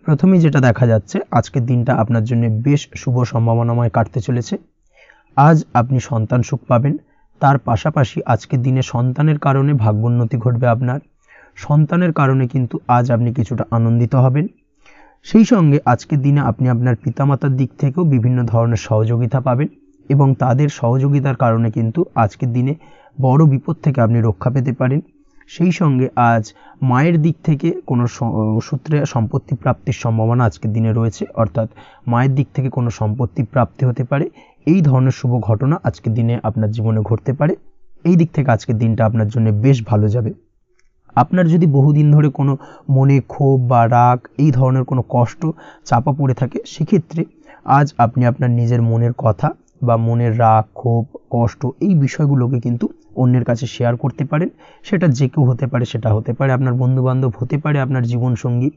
প্রথমেই যেটা দেখা যাচ্ছে, আজকের দিনটা আপনার জন্য বেশ শুভ সম্ভাবনাময় কাটতে চলেছে। আজ আপনি সন্তান সুখ পাবেন, তার পাশাপাশি আজকের দিনে সন্তানের কারণে ভাগ্যোন্নতি ঘটবে আপনার। সন্তানের কারণে কিন্তু আজ আপনি কিছুটা আনন্দিত হবেন। সেই সঙ্গে আজকের দিনে আপনি আপনার পিতামাতার দিক থেকেও বিভিন্ন ধরনের সহযোগিতা পাবেন, এবং তাদের সহযোগিতার কারণে কিন্তু আজকের দিনে বড় বিপদ থেকে আপনি রক্ষা পেতে পারেন। সেই সঙ্গে আজ মায়ের দিক থেকে কোনো সূত্রে সম্পত্তি প্রাপ্তির সম্ভাবনা আজকের দিনে রয়েছে, অর্থাৎ মায়ের দিক থেকে কোনো সম্পত্তি প্রাপ্তি হতে পারে। এই ধরনের শুভ ঘটনা আজকের দিনে আপনার জীবনে ঘটতে পারে। এই দিক থেকে আজকের দিনটা আপনার জন্য বেশ ভালো যাবে। আপনার যদি বহুদিন ধরে কোনো মনে ক্ষোভ বা রাগ, এই ধরনের কোনো কষ্ট চাপা পড়ে থাকে, সেক্ষেত্রে আজ আপনি আপনার নিজের মনের কথা বা মনের রাগ, ক্ষোভ, কষ্ট, এই বিষয়গুলোকে কিন্তু অন্যের কাছে শেয়ার করতে পারেন। সেটা যে কেউ হতে পারে, সেটা হতে পারে আপনার বন্ধুবান্ধব, হতে পারে আপনার জীবনসঙ্গী,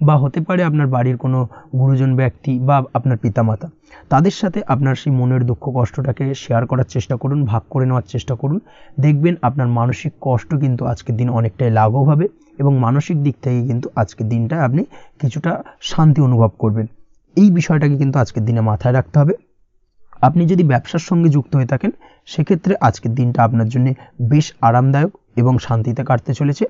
বা হতে পারে আপনার বাড়ির কোনো গুরুজন ব্যক্তি বা আপনার পিতামাতা। তাদের সাথে আপনার সেই মনের দুঃখ কষ্টটাকে শেয়ার করার চেষ্টা করুন, ভাগ করে নেওয়ার চেষ্টা করুন। দেখবেন আপনার মানসিক কষ্ট কিন্তু আজকের দিন অনেকটাই লাঘব হবে, এবং মানসিক দিক থেকে কিন্তু আজকের দিনটা আপনি কিছুটা শান্তি অনুভব করবেন। এই বিষয়টাকে কিন্তু আজকের দিনে মাথায় রাখতে হবে। আপনি যদি ব্যবসার সঙ্গে যুক্ত হয়ে থাকেন, সেক্ষেত্রে আজকের দিনটা আপনার জন্য বেশ আরামদায়ক এবং শান্তিতে কাটতে চলেছে।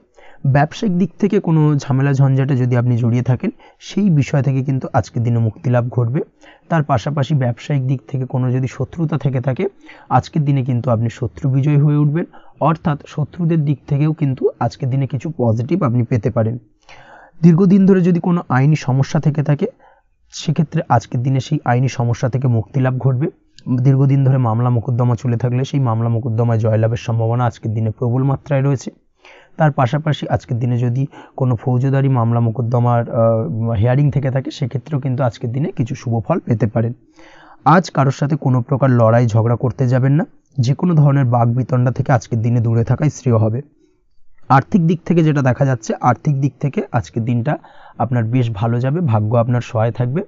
ব্যবসায়িক দিক থেকে কোনো ঝামেলা ঝঞ্ঝাটে যদি আপনি জড়িয়ে থাকেন, সেই বিষয় থেকে কিন্তু আজকের দিনে মুক্তি লাভ ঘটবে। তার পাশাপাশি ব্যবসায়িক দিক থেকে কোনো যদি শত্রুতা থেকে থাকে, আজকের দিনে কিন্তু আপনি শত্রু বিজয় হয়ে উঠবেন, অর্থাৎ শত্রুদের দিক থেকেও কিন্তু আজকের দিনে কিছু পজিটিভ আপনি পেতে পারেন। দীর্ঘদিন ধরে যদি কোনো আইনি সমস্যা থেকে থাকে, সেক্ষেত্রে আজকের দিনে সেই আইনি সমস্যা থেকে মুক্তি লাভ ঘটবে। দীর্ঘদিন ধরে মামলা মোকদ্দমা চলে থাকলে সেই মামলা মোকদ্দমায় জয়লাভের সম্ভাবনা আজকের দিনে প্রবল মাত্রায় রয়েছে। তার পাশাপাশি আজকের দিনে যদি কোনো ফৌজদারি মামলা মোকদ্দমার হিয়ারিং থেকে থাকে, সেক্ষেত্রেও কিন্তু আজকের দিনে কিছু শুভ ফল পেতে পারেন। আজ কারোর সাথে কোনো প্রকার লড়াই ঝগড়া করতে যাবেন না, যে কোনো ধরনের বাকবিতণ্ডা থেকে আজকের দিনে দূরে থাকাই শ্রেয় হবে। আর্থিক দিক থেকে যেটা দেখা যাচ্ছে, আর্থিক দিক থেকে আজকের দিনটা আপনার বেশ ভালো যাবে, ভাগ্য আপনার সহায় থাকবে।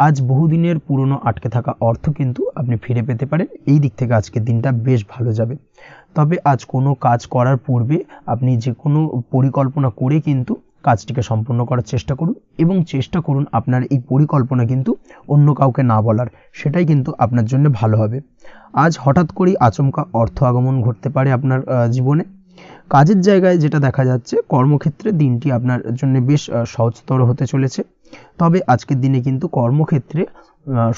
আজ বহুদিনের পুরনো আটকে থাকা অর্থ কিন্তু আপনি ফিরে পেতে পারেন, এই দিক থেকে আজকের দিনটা বেশ ভালো যাবে। তবে আজ কোনো কাজ করার পূর্বে আপনি যে কোনো পরিকল্পনা করে কিন্তু কাজটিকে সম্পূর্ণ করার চেষ্টা করুন, এবং চেষ্টা করুন আপনার এই পরিকল্পনা কিন্তু অন্য কাউকে না বলার, সেটাই কিন্তু আপনার জন্য ভালো হবে। আজ হঠাৎ করেই আচমকা অর্থ আগমন ঘটতে পারে আপনার জীবনে। কাজের জায়গায় যেটা দেখা যাচ্ছে, কর্মক্ষেত্রে দিনটি আপনার জন্য বেশ সহজতর হতে চলেছে। তবে আজকের দিনে কিন্তু কর্মক্ষেত্রে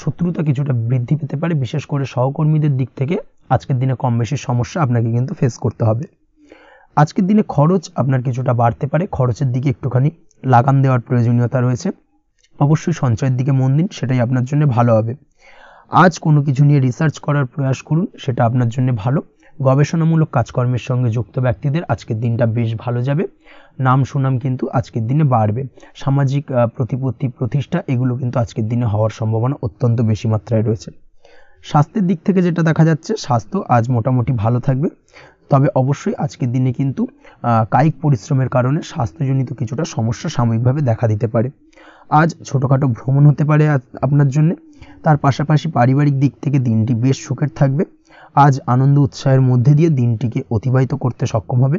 শত্রুতা কিছুটা বৃদ্ধি পেতে পারে, বিশেষ করে সহকর্মীদের দিক থেকে আজকের দিনে কম বেশি সমস্যা আপনাকে কিন্তু ফেস করতে হবে। আজকের দিনে খরচ আপনার কিছুটা বাড়তে পারে, খরচের দিকে একটুখানি লাগাম দেওয়ার প্রয়োজনীয়তা রয়েছে। অবশ্যই সঞ্চয়ের দিকে মন দিন, সেটাই আপনার জন্য ভালো হবে। আজ কোনো কিছু নিয়ে রিসার্চ করার প্রয়াস করুন, সেটা আপনার জন্য ভালো। গবেষণামূলক কাজকর্মের সঙ্গে যুক্ত ব্যক্তিদের আজকের দিনটা বেশ ভালো যাবে, নাম সুনাম কিন্তু আজকের দিনে বাড়বে। সামাজিক প্রতিপত্তি প্রতিষ্ঠা এগুলো কিন্তু আজকের দিনে হওয়ার সম্ভাবনা অত্যন্ত বেশি মাত্রায় রয়েছে। স্বাস্থ্যের দিক থেকে যেটা দেখা যাচ্ছে, স্বাস্থ্য আজ মোটামুটি ভালো থাকবে। তবে অবশ্যই আজকের দিনে কিন্তু কায়িক পরিশ্রমের কারণে স্বাস্থ্যজনিত কিছুটা সমস্যা সাময়িকভাবে দেখা দিতে পারে। আজ ছোটোখাটো ভ্রমণ হতে পারে আপনার জন্য। তার পাশাপাশি পারিবারিক দিক থেকে দিনটি বেশ সুখের থাকবে। আজ আনন্দ উৎসাহের মধ্যে দিয়ে দিনটিকে অতিবাহিত করতে সক্ষম হবে।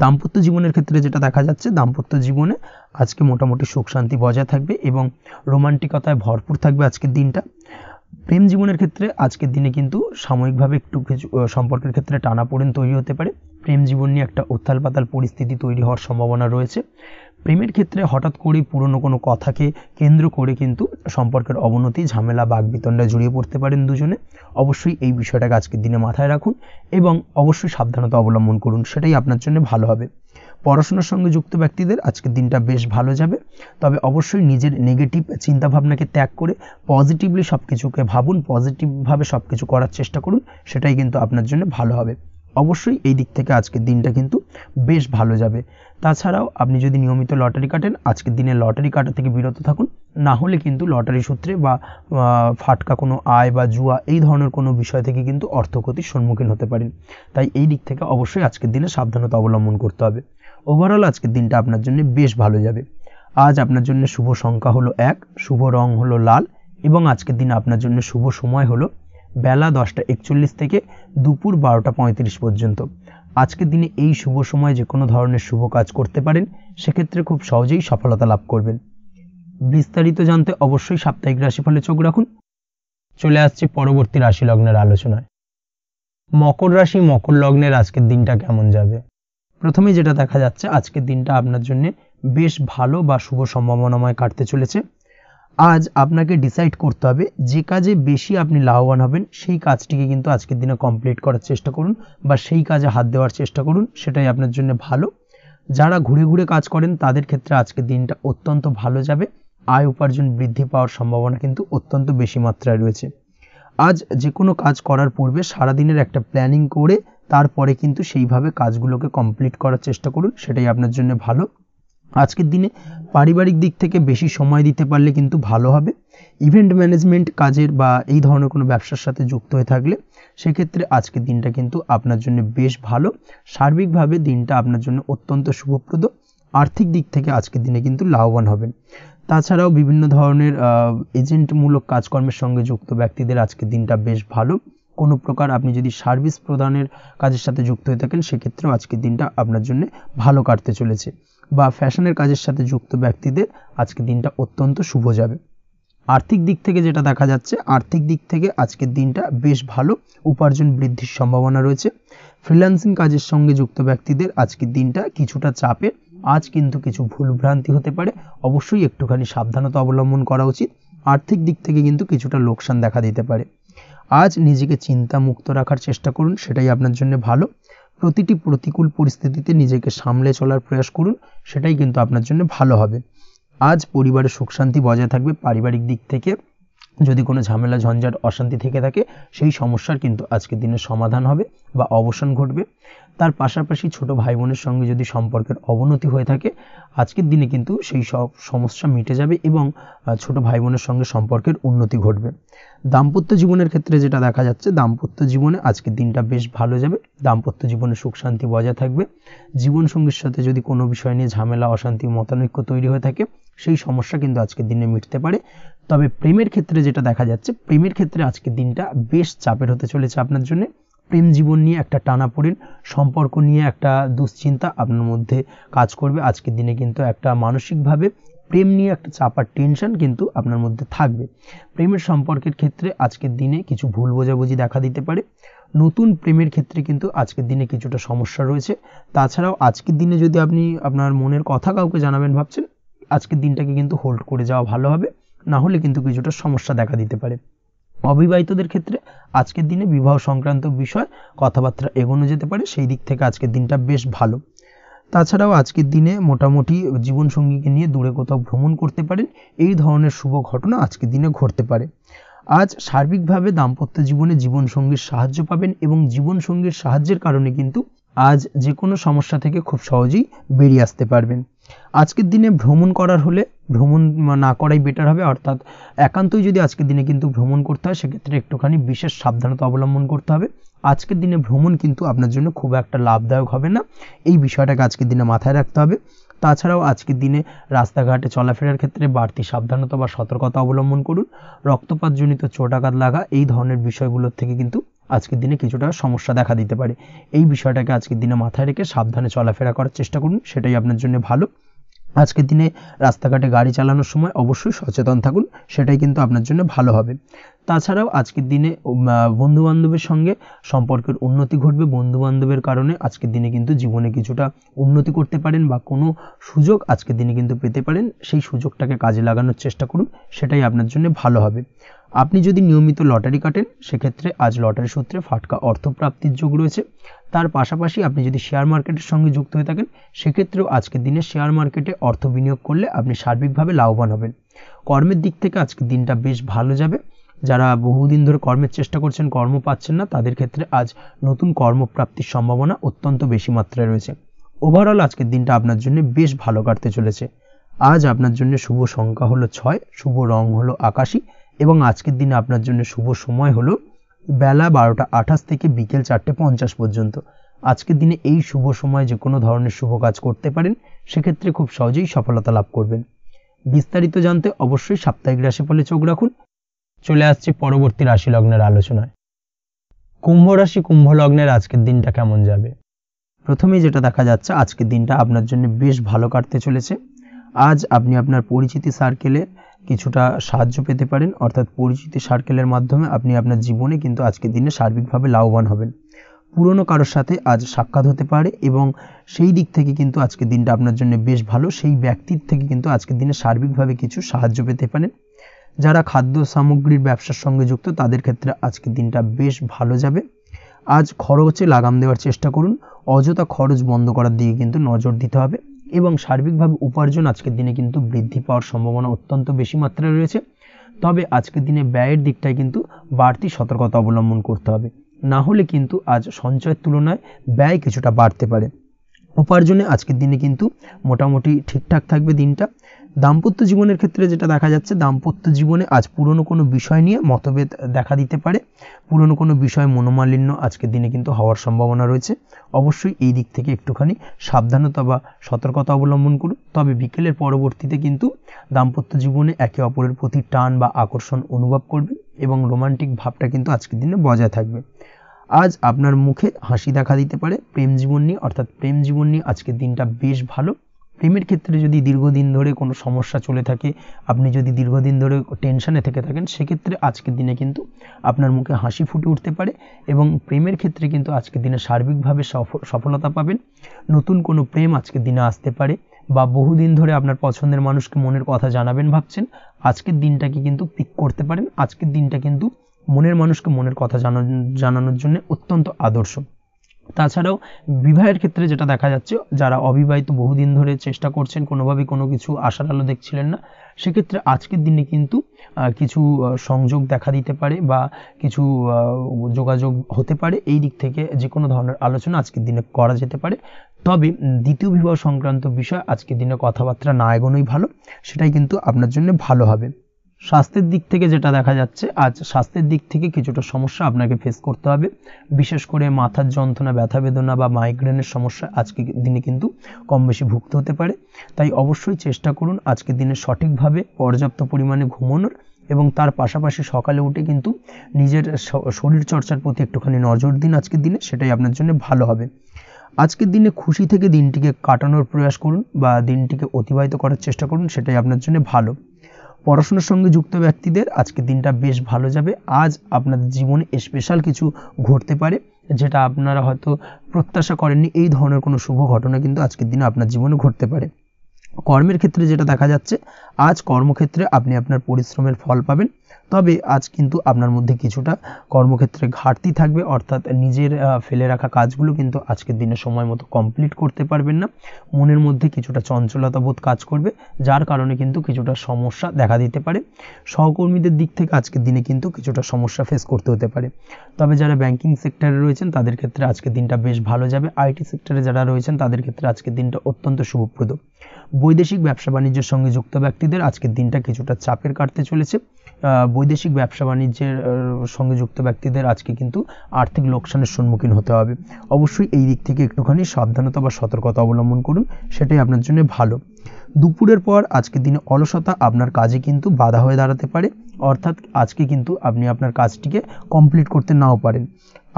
দাম্পত্য জীবনের ক্ষেত্রে যেটা দেখা যাচ্ছে, দাম্পত্য জীবনে আজকে মোটামুটি সুখ শান্তি বজায় থাকবে এবং রোমান্টিকতায় ভরপুর থাকবে আজকের দিনটা। প্রেম জীবনের ক্ষেত্রে আজকের দিনে কিন্তু সাময়িকভাবে একটু কিছু সম্পর্কের ক্ষেত্রে টানাপোড়েন তৈরি হতে পারে। প্রেম জীবন নিয়ে একটা উত্থাল পাতাল পরিস্থিতি তৈরি হওয়ার সম্ভাবনা রয়েছে। প্রেমের ক্ষেত্রে হঠাৎ করেই পুরনো কোনো কথাকে কেন্দ্র করে কিন্তু সম্পর্কের অবনতি, ঝামেলা, বাকবিতণ্ডায় জড়িয়ে পড়তে পারেন দুজনে। অবশ্যই এই বিষয়টাকে আজকের দিনে মাথায় রাখুন এবং অবশ্যই সাবধানতা অবলম্বন করুন, সেটাই আপনার জন্য ভালো হবে। পড়াশোনার সঙ্গে যুক্ত ব্যক্তিদের আজকের দিনটা বেশ ভালো যাবে। তবে অবশ্যই নিজের নেগেটিভ চিন্তাভাবনাকে ত্যাগ করে পজিটিভলি সব কিছুকে ভাবুন, পজিটিভভাবে সব কিছু করার চেষ্টা করুন, সেটাই কিন্তু আপনার জন্য ভালো হবে। অবশ্যই এই দিক থেকে আজকের দিনটা কিন্তু বেশ ভালো যাবে। তাছাড়াও আপনি যদি নিয়মিত লটারি কাটেন, আজকের দিনে লটারি কাটা থেকে বিরত থাকুন, না হলে কিন্তু লটারি সূত্রে বা ফাটকা কোনো আয় বা জুয়া এই ধরনের কোনো বিষয় থেকে কিন্তু অর্থক্ষতির সম্মুখীন হতে পারেন। তাই এই দিক থেকে অবশ্যই আজকের দিনে সাবধানতা অবলম্বন করতে হবে। ওভারঅল আজকের দিনটা আপনার জন্য বেশ ভালো যাবে। আজ আপনার জন্য শুভ সংখ্যা হলো 1, শুভ রং হলো লাল, এবং আজকের দিনে আপনার জন্য শুভ সময় হলো বেলা 10:41 থেকে দুপুর 12:35 পর্যন্ত। আজকের দিনে এই শুভ সময় যে কোনো ধরনের শুভ কাজ করতে পারেন, সেক্ষেত্রে খুব সহজেই সফলতা লাভ করবেন। বিস্তারিত জানতে অবশ্যই সাপ্তাহিক রাশিফলে চোখ রাখুন। চলে আসছে পরবর্তী রাশি লগ্নের আলোচনায়। মকর রাশি, মকর লগ্নের আজকের দিনটা কেমন যাবে? প্রথমে যেটা দেখা যাচ্ছে, আজকের দিনটা আপনার জন্য বেশ ভালো বা শুভ সম্ভাবনাময় কাটতে চলেছে। আজ আপনাকে ডিসাইড করতে হবে যে কাজে বেশি আপনি লাভবান হবেন, সেই কাজটিকে কিন্তু আজকের দিনে কমপ্লিট করার চেষ্টা করুন বা সেই কাজে হাত দেওয়ার চেষ্টা করুন, সেটাই আপনার জন্য ভালো। যারা ঘুরে ঘুরে কাজ করেন তাদের ক্ষেত্রে আজকের দিনটা অত্যন্ত ভালো যাবে। আয় উপার্জন বৃদ্ধি পাওয়ার সম্ভাবনা কিন্তু অত্যন্ত বেশি মাত্রায় রয়েছে। আজ যে কোনো কাজ করার পূর্বে সারাদিনের একটা প্ল্যানিং করে তারপরে কিন্তু সেইভাবে কাজগুলোকে কমপ্লিট করার চেষ্টা করুন, সেটাই আপনার জন্য ভালো। আজকের দিনে পারিবারিক দিক থেকে বেশি সময় দিতে পারলে কিন্তু ভালো হবে। ইভেন্ট ম্যানেজমেন্ট কাজের বা এই ধরনের কোনো ব্যবসার সাথে যুক্ত হয়ে থাকলে সেক্ষেত্রে আজকের দিনটা কিন্তু আপনার জন্য বেশ ভালো। সার্বিকভাবে দিনটা আপনার জন্য অত্যন্ত শুভপ্রদ। আর্থিক দিক থেকে আজকের দিনে কিন্তু লাভবান হবেন। তাছাড়াও বিভিন্ন ধরনের এজেন্টমূলক কাজকর্মের সঙ্গে যুক্ত ব্যক্তিদের আজকের দিনটা বেশ ভালো। কোনো প্রকার আপনি যদি সার্ভিস প্রদানের কাজের সাথে যুক্ত হয়ে থাকেন, সেক্ষেত্রেও আজকের দিনটা আপনার জন্য ভালো কাটতে চলেছে। বা ফ্যাশনের কাজের সাথে যুক্ত ব্যক্তিদের আজকের দিনটা অত্যন্ত শুভ যাবে। আর্থিক দিক থেকে যেটা দেখা যাচ্ছে, আর্থিক দিক থেকে আজকের দিনটা বেশ ভালো, উপার্জন বৃদ্ধির সম্ভাবনা রয়েছে। ফ্রিল্যান্সিং কাজের সঙ্গে যুক্ত ব্যক্তিদের আজকের দিনটা কিছুটা চাপের। আজ কিন্তু কিছু ভুলভ্রান্তি হতে পারে, অবশ্যই একটুখানি সাবধানতা অবলম্বন করা উচিত। আর্থিক দিক থেকে কিন্তু কিছুটা লোকসান দেখা দিতে পারে। আজ নিজেকে চিন্তা মুক্ত রাখার চেষ্টা করুন, সেটাই আপনার জন্য ভালো। প্রতিটি প্রতিকূল পরিস্থিতিতে নিজেকে সামলে চলার প্রয়াস করুন, সেটাই কিন্তু আপনার জন্য ভালো হবে। আজ পরিবারের সুখ শান্তি বজায় থাকবে। পারিবারিক দিক থেকে যদি কোনো ঝামেলা ঝঞ্ঝাট অশান্তি থেকে থাকে, সেই সমস্যার কিন্তু আজকের দিনে সমাধান হবে বা অবসান ঘটবে। তার পাশাপাশি ছোট ভাই বোনের সঙ্গে যদি সম্পর্কের অবনতি হয়ে থাকে, আজকের দিনে কিন্তু সেই সব সমস্যা মিটে যাবে এবং ছোট ভাই বোনের সঙ্গে সম্পর্কের উন্নতি ঘটবে। দাম্পত্য জীবনের ক্ষেত্রে যেটা দেখা যাচ্ছে, দাম্পত্য জীবনে আজকের দিনটা বেশ ভালো যাবে। দাম্পত্য জীবনে সুখ শান্তি বজায় থাকবে। জীবনসঙ্গীর সাথে যদি কোনো বিষয় নিয়ে ঝামেলা, অশান্তি, মতানৈক্য তৈরি হয়ে থাকে, সেই সমস্যা কিন্তু আজকের দিনে মিটতে পারে। তবে প্রেমের ক্ষেত্রে যেটা দেখা যাচ্ছে, প্রেমের ক্ষেত্রে আজকের দিনটা বেশ চাপের হতে চলেছে আপনার জন্য। প্রেম জীবন নিয়ে একটা টানাপোড়েন, সম্পর্ক নিয়ে একটা দুশ্চিন্তা আপনার মধ্যে কাজ করবে। আজকের দিনে কিন্তু একটা মানসিকভাবে প্রেম নিয়ে একটা চাপার টেনশন কিন্তু আপনার মধ্যে থাকবে। প্রেমের সম্পর্কের ক্ষেত্রে আজকের দিনে কিছু ভুল বোঝাবুঝি দেখা দিতে পারে। নতুন প্রেমের ক্ষেত্রে কিন্তু আজকের দিনে কিছুটা সমস্যা রয়েছে। তাছাড়াও আজকের দিনে যদি আপনি আপনার মনের কথা কাউকে জানাবেন ভাবছেন, আজকের দিনটাকে কিন্তু হোল্ড করে যাওয়া ভালো হবে, না হলে কিন্তু কিছুটা সমস্যা দেখা দিতে পারে। অবিবাহিতদের ক্ষেত্রে আজকের দিনে বিবাহ সংক্রান্ত বিষয় কথাবার্তা এগোনো যেতে পারে, সেই দিক থেকে আজকের দিনটা বেশ ভালো। তাছাড়াও আজকের দিনে মোটামুটি জীবনসঙ্গীকে নিয়ে দূরে কোথাও ভ্রমণ করতে পারেন, এই ধরনের শুভ ঘটনা আজকের দিনে ঘটতে পারে। আজ সার্বিকভাবে দাম্পত্য জীবনে জীবনসঙ্গীর সাহায্য পাবেন এবং জীবনসঙ্গীর সাহায্যের কারণে কিন্তু আজ যে কোনো সমস্যা থেকে খুব সহজেই বেরিয়ে আসতে পারবেন। আজকের দিনে ভ্রমণ করার হলে ভ্রমণ না করাই বেটার হবে, অর্থাৎ একান্তই যদি আজকের দিনে কিন্তু ভ্রমণ করতে হয়, সেক্ষেত্রে একটুখানি বিশেষ সাবধানতা অবলম্বন করতে হবে। আজকের দিনে ভ্রমণ কিন্তু আপনার জন্য খুব একটা লাভদায়ক হবে না, এই বিষয়টাকে আজকের দিনে মাথায় রাখতে হবে। তাছাড়াও আজকের দিনে রাস্তাঘাটে চলাফেরার ক্ষেত্রে বাড়তি সাবধানতা বা সতর্কতা অবলম্বন করুন। রক্তপাতজনিত চোটাঘাত লাগা, এই ধরনের বিষয়গুলোর থেকে কিন্তু আজকের দিনে কিছুটা সমস্যা দেখা দিতে পারে। এই বিষয়টাকে আজকের দিনে মাথায় রেখে সাবধানে চলাফেরা করার চেষ্টা করুন, সেটাই আপনার জন্য ভালো। আজকের দিনে রাস্তাঘাটে গাড়ি চালানোর সময় অবশ্যই সচেতন থাকুন, সেটাই কিন্তু আপনার জন্য ভালো হবে। তাছাড়াও আজকের দিনে বন্ধুবান্ধবের সঙ্গে সম্পর্কের উন্নতি ঘটবে। বন্ধুবান্ধবের কারণে আজকের দিনে কিন্তু জীবনে কিছুটা উন্নতি করতে পারেন বা কোনো সুযোগ আজকের দিনে কিন্তু পেতে পারেন, সেই সুযোগটাকে কাজে লাগানোর চেষ্টা করুন, সেটাই আপনার জন্য ভালো হবে। আপনি যদি নিয়মিত লটারি কাটেন, সেক্ষেত্রে আজ লটারি সূত্রে ফাটকা অর্থপ্রাপ্তির যোগ রয়েছে। তার পাশাপাশি আপনি যদি শেয়ার মার্কেটের সঙ্গে যুক্ত হয়ে থাকেন, সেক্ষেত্রেও আজকের দিনে শেয়ার মার্কেটে অর্থ বিনিয়োগ করলে আপনি সার্বিকভাবে লাভবান হবেন। কর্মের দিক থেকে আজকের দিনটা বেশ ভালো যাবে। যারা বহুদিন ধরে কর্মের চেষ্টা করছেন, কর্ম পাচ্ছেন না, তাদের ক্ষেত্রে আজ নতুন কর্মপ্রাপ্তির সম্ভাবনা অত্যন্ত বেশি মাত্রায় রয়েছে। ওভারঅল আজকের দিনটা আপনার জন্য বেশ ভালো কাটতে চলেছে। আজ আপনার জন্য শুভ সংখ্যা হলো 6, শুভ রং হলো আকাশী এবং আজকের দিনে আপনার জন্য শুভ সময় হলো বেলা 12:28 থেকে বিকেল 4:50 পর্যন্ত। আজকের দিনে এই শুভ সময় যে কোনো ধরনের শুভ কাজ করতে পারেন, সেক্ষেত্রে খুব সহজেই সফলতা লাভ করবেন। বিস্তারিত জানতে অবশ্যই সাপ্তাহিক রাশিফলে চোখ রাখুন। চলে আসছে পরবর্তী রাশি লগ্নের আলোচনায়। কুম্ভ রাশি, কুম্ভ লগ্নের আজকের দিনটা কেমন যাবে? প্রথমেই যেটা দেখা যাচ্ছে, আজকের দিনটা আপনার জন্য বেশ ভালো কাটতে চলেছে। আজ আপনি আপনার পরিচিতি সার্কেলে কিছুটা সাহায্য পেতে পারেন, অর্থাৎ পরিচিতি সার্কেলের মাধ্যমে আপনি আপনার জীবনে কিন্তু আজকের দিনে সার্বিকভাবে লাভবান হবেন। পুরনো কারোর সাথে আজ সাক্ষাৎ হতে পারে এবং সেই দিক থেকে কিন্তু আজকের দিনটা আপনার জন্য বেশ ভালো। সেই ব্যক্তির থেকে কিন্তু আজকের দিনে সার্বিকভাবে কিছু সাহায্য পেতে পারেন। যারা খাদ্য সামগ্রীর ব্যবসার সঙ্গে যুক্ত, তাদের ক্ষেত্রে আজকের দিনটা বেশ ভালো যাবে। আজ খরচে লাগাম দেওয়ার চেষ্টা করুন, অযথা খরচ বন্ধ করার দিকে কিন্তু নজর দিতে হবে এবং সার্বিকভাবে উপার্জন আজকের দিনে কিন্তু বৃদ্ধি পাওয়ার সম্ভাবনা অত্যন্ত বেশি মাত্রায় রয়েছে। তবে আজকের দিনে ব্যয়ের দিকটায় কিন্তু বাড়তি সতর্কতা অবলম্বন করতে হবে, না হলে কিন্তু আজ সঞ্চয়ের তুলনায় ব্যয় কিছুটা বাড়তে পারে। উপার্জনে আজকের দিনে কিন্তু মোটামুটি ঠিকঠাক থাকবে দিনটা। দাম্পত্য জীবনের ক্ষেত্রে যেটা দেখা যাচ্ছে, দাম্পত্য জীবনে আজ পুরনো কোনো বিষয় নিয়ে মতভেদ দেখা দিতে পারে। পুরনো কোনো বিষয় মনোমালিন্য আজকের দিনে কিন্তু হওয়ার সম্ভাবনা রয়েছে। অবশ্যই এই দিক থেকে একটুখানি সাবধানতা বা সতর্কতা অবলম্বন করুন। তবে বিকেলের পরবর্তীতে কিন্তু দাম্পত্য জীবনে একে অপরের প্রতি টান বা আকর্ষণ অনুভব করবে এবং রোমান্টিক ভাবটা কিন্তু আজকের দিনে বজায় থাকবে। আজ আপনার মুখে হাসি দেখা দিতে পারে। প্রেম জীবন নিয়ে, অর্থাৎ প্রেম জীবন নিয়ে আজকের দিনটা বেশ ভালো। প্রেমের ক্ষেত্রে যদি দীর্ঘদিন ধরে কোনো সমস্যা চলে থাকে, আপনি যদি দীর্ঘদিন ধরে টেনশনে থেকে থাকেন, সেক্ষেত্রে আজকের দিনে কিন্তু আপনার মুখে হাসি ফুটে উঠতে পারে এবং প্রেমের ক্ষেত্রে কিন্তু আজকের দিনে সার্বিকভাবে সফলতা পাবেন। নতুন কোনো প্রেম আজকের দিনে আসতে পারে বা বহুদিন ধরে আপনার পছন্দের মানুষকে মনের কথা জানাবেন ভাবছেন, আজকের দিনটাকে কিন্তু পিক করতে পারেন। আজকের দিনটা কিন্তু মনের মানুষকে মনের কথা জানানোর জন্য অত্যন্ত আদর্শ। তাছাড়াও বিবাহের ক্ষেত্রে যেটা দেখা যাচ্ছে, যারা অবিবাহিত বহুদিন ধরে চেষ্টা করছেন, কোনোভাবে কোনো কিছু আশার আলো দেখছিলেন না, সেক্ষেত্রে আজকের দিনে কিন্তু কিছু সংযোগ দেখা দিতে পারে বা কিছু যোগাযোগ হতে পারে। এই দিক থেকে যে কোনো ধরনের আলোচনা আজকের দিনে করা যেতে পারে। তবে দ্বিতীয় বিবাহ সংক্রান্ত বিষয় আজকের দিনে কথাবার্তা না এগোনোই ভালো, সেটাই কিন্তু আপনার জন্য ভালো হবে। স্বাস্থ্যের দিক থেকে যেটা দেখা যাচ্ছে, আজ স্বাস্থ্যের দিক থেকে কিছুটা সমস্যা আপনাকে ফেস করতে হবে। বিশেষ করে মাথার যন্ত্রণা, ব্যথা বেদনা বা মাইগ্রেনের সমস্যা আজকের দিনে কিন্তু কম বেশি ভুগতে হতে পারে। তাই অবশ্যই চেষ্টা করুন আজকের দিনে সঠিকভাবে পর্যাপ্ত পরিমাণে ঘুমানোর, এবং তার পাশাপাশি সকালে উঠে কিন্তু নিজের শরীর চর্চার প্রতি একটুখানি নজর দিন আজকের দিনে, সেটাই আপনার জন্য ভালো হবে। আজকের দিনে খুশি থেকে দিনটিকে কাটানোর প্রয়াস করুন বা দিনটিকে অতিবাহিত করার চেষ্টা করুন, সেটাই আপনার জন্য ভালো। পড়াশোনার সঙ্গে যুক্ত ব্যক্তিদের আজকের দিনটা বেশ ভালো যাবে। আজ আপনাদের জীবনে স্পেশাল কিছু ঘটতে পারে, যেটা আপনারা হয়তো প্রত্যাশা করেননি। এই ধরনের কোনো শুভ ঘটনা কিন্তু আজকের দিনে আপনার জীবনে ঘটতে পারে। কর্মের ক্ষেত্রে যেটা দেখা যাচ্ছে, আজ কর্মক্ষেত্রে আপনি আপনার পরিশ্রমের ফল পাবেন। তবে আজ কিন্তু আপনার মধ্যে কিছুটা কর্মক্ষেত্রে ঘাটতি থাকবে, অর্থাৎ নিজের ফেলে রাখা কাজগুলো কিন্তু আজকের দিনে সময় মতো কমপ্লিট করতে পারবেন না। মনের মধ্যে কিছুটা চঞ্চলতা বোধ কাজ করবে, যার কারণে কিন্তু কিছুটা সমস্যা দেখা দিতে পারে। সহকর্মীদের দিক থেকে আজকের দিনে কিন্তু কিছুটা সমস্যা ফেস করতে হতে পারে। তবে যারা ব্যাংকিং সেক্টরে রয়েছেন তাদের ক্ষেত্রে আজকের দিনটা বেশ ভালো যাবে। আইটি সেক্টরে যারা রয়েছেন তাদের ক্ষেত্রে আজকের দিনটা অত্যন্ত শুভপ্রদ। বৈদেশিক ব্যবসা বাণিজ্যের সঙ্গে যুক্ত ব্যক্তিদের আজকের দিনটা কিছুটা চাপের কাটতে চলেছে। বৈদেশিক ব্যবসা বাণিজ্যের সঙ্গে যুক্ত ব্যক্তিদের আজকে কিন্তু আর্থিক লোকসানের সম্মুখীন হতে হবে। অবশ্যই এই দিক থেকে একটুখানি সাবধানতা বা সতর্কতা অবলম্বন করুন, সেটাই আপনার জন্য ভালো। দুপুরের পর আজকের দিনে অলসতা আপনার কাজে কিন্তু বাধা হয়ে দাঁড়াতে পারে, অর্থাৎ আজকে কিন্তু আপনি আপনার কাজটিকে কমপ্লিট করতে নাও পারেন।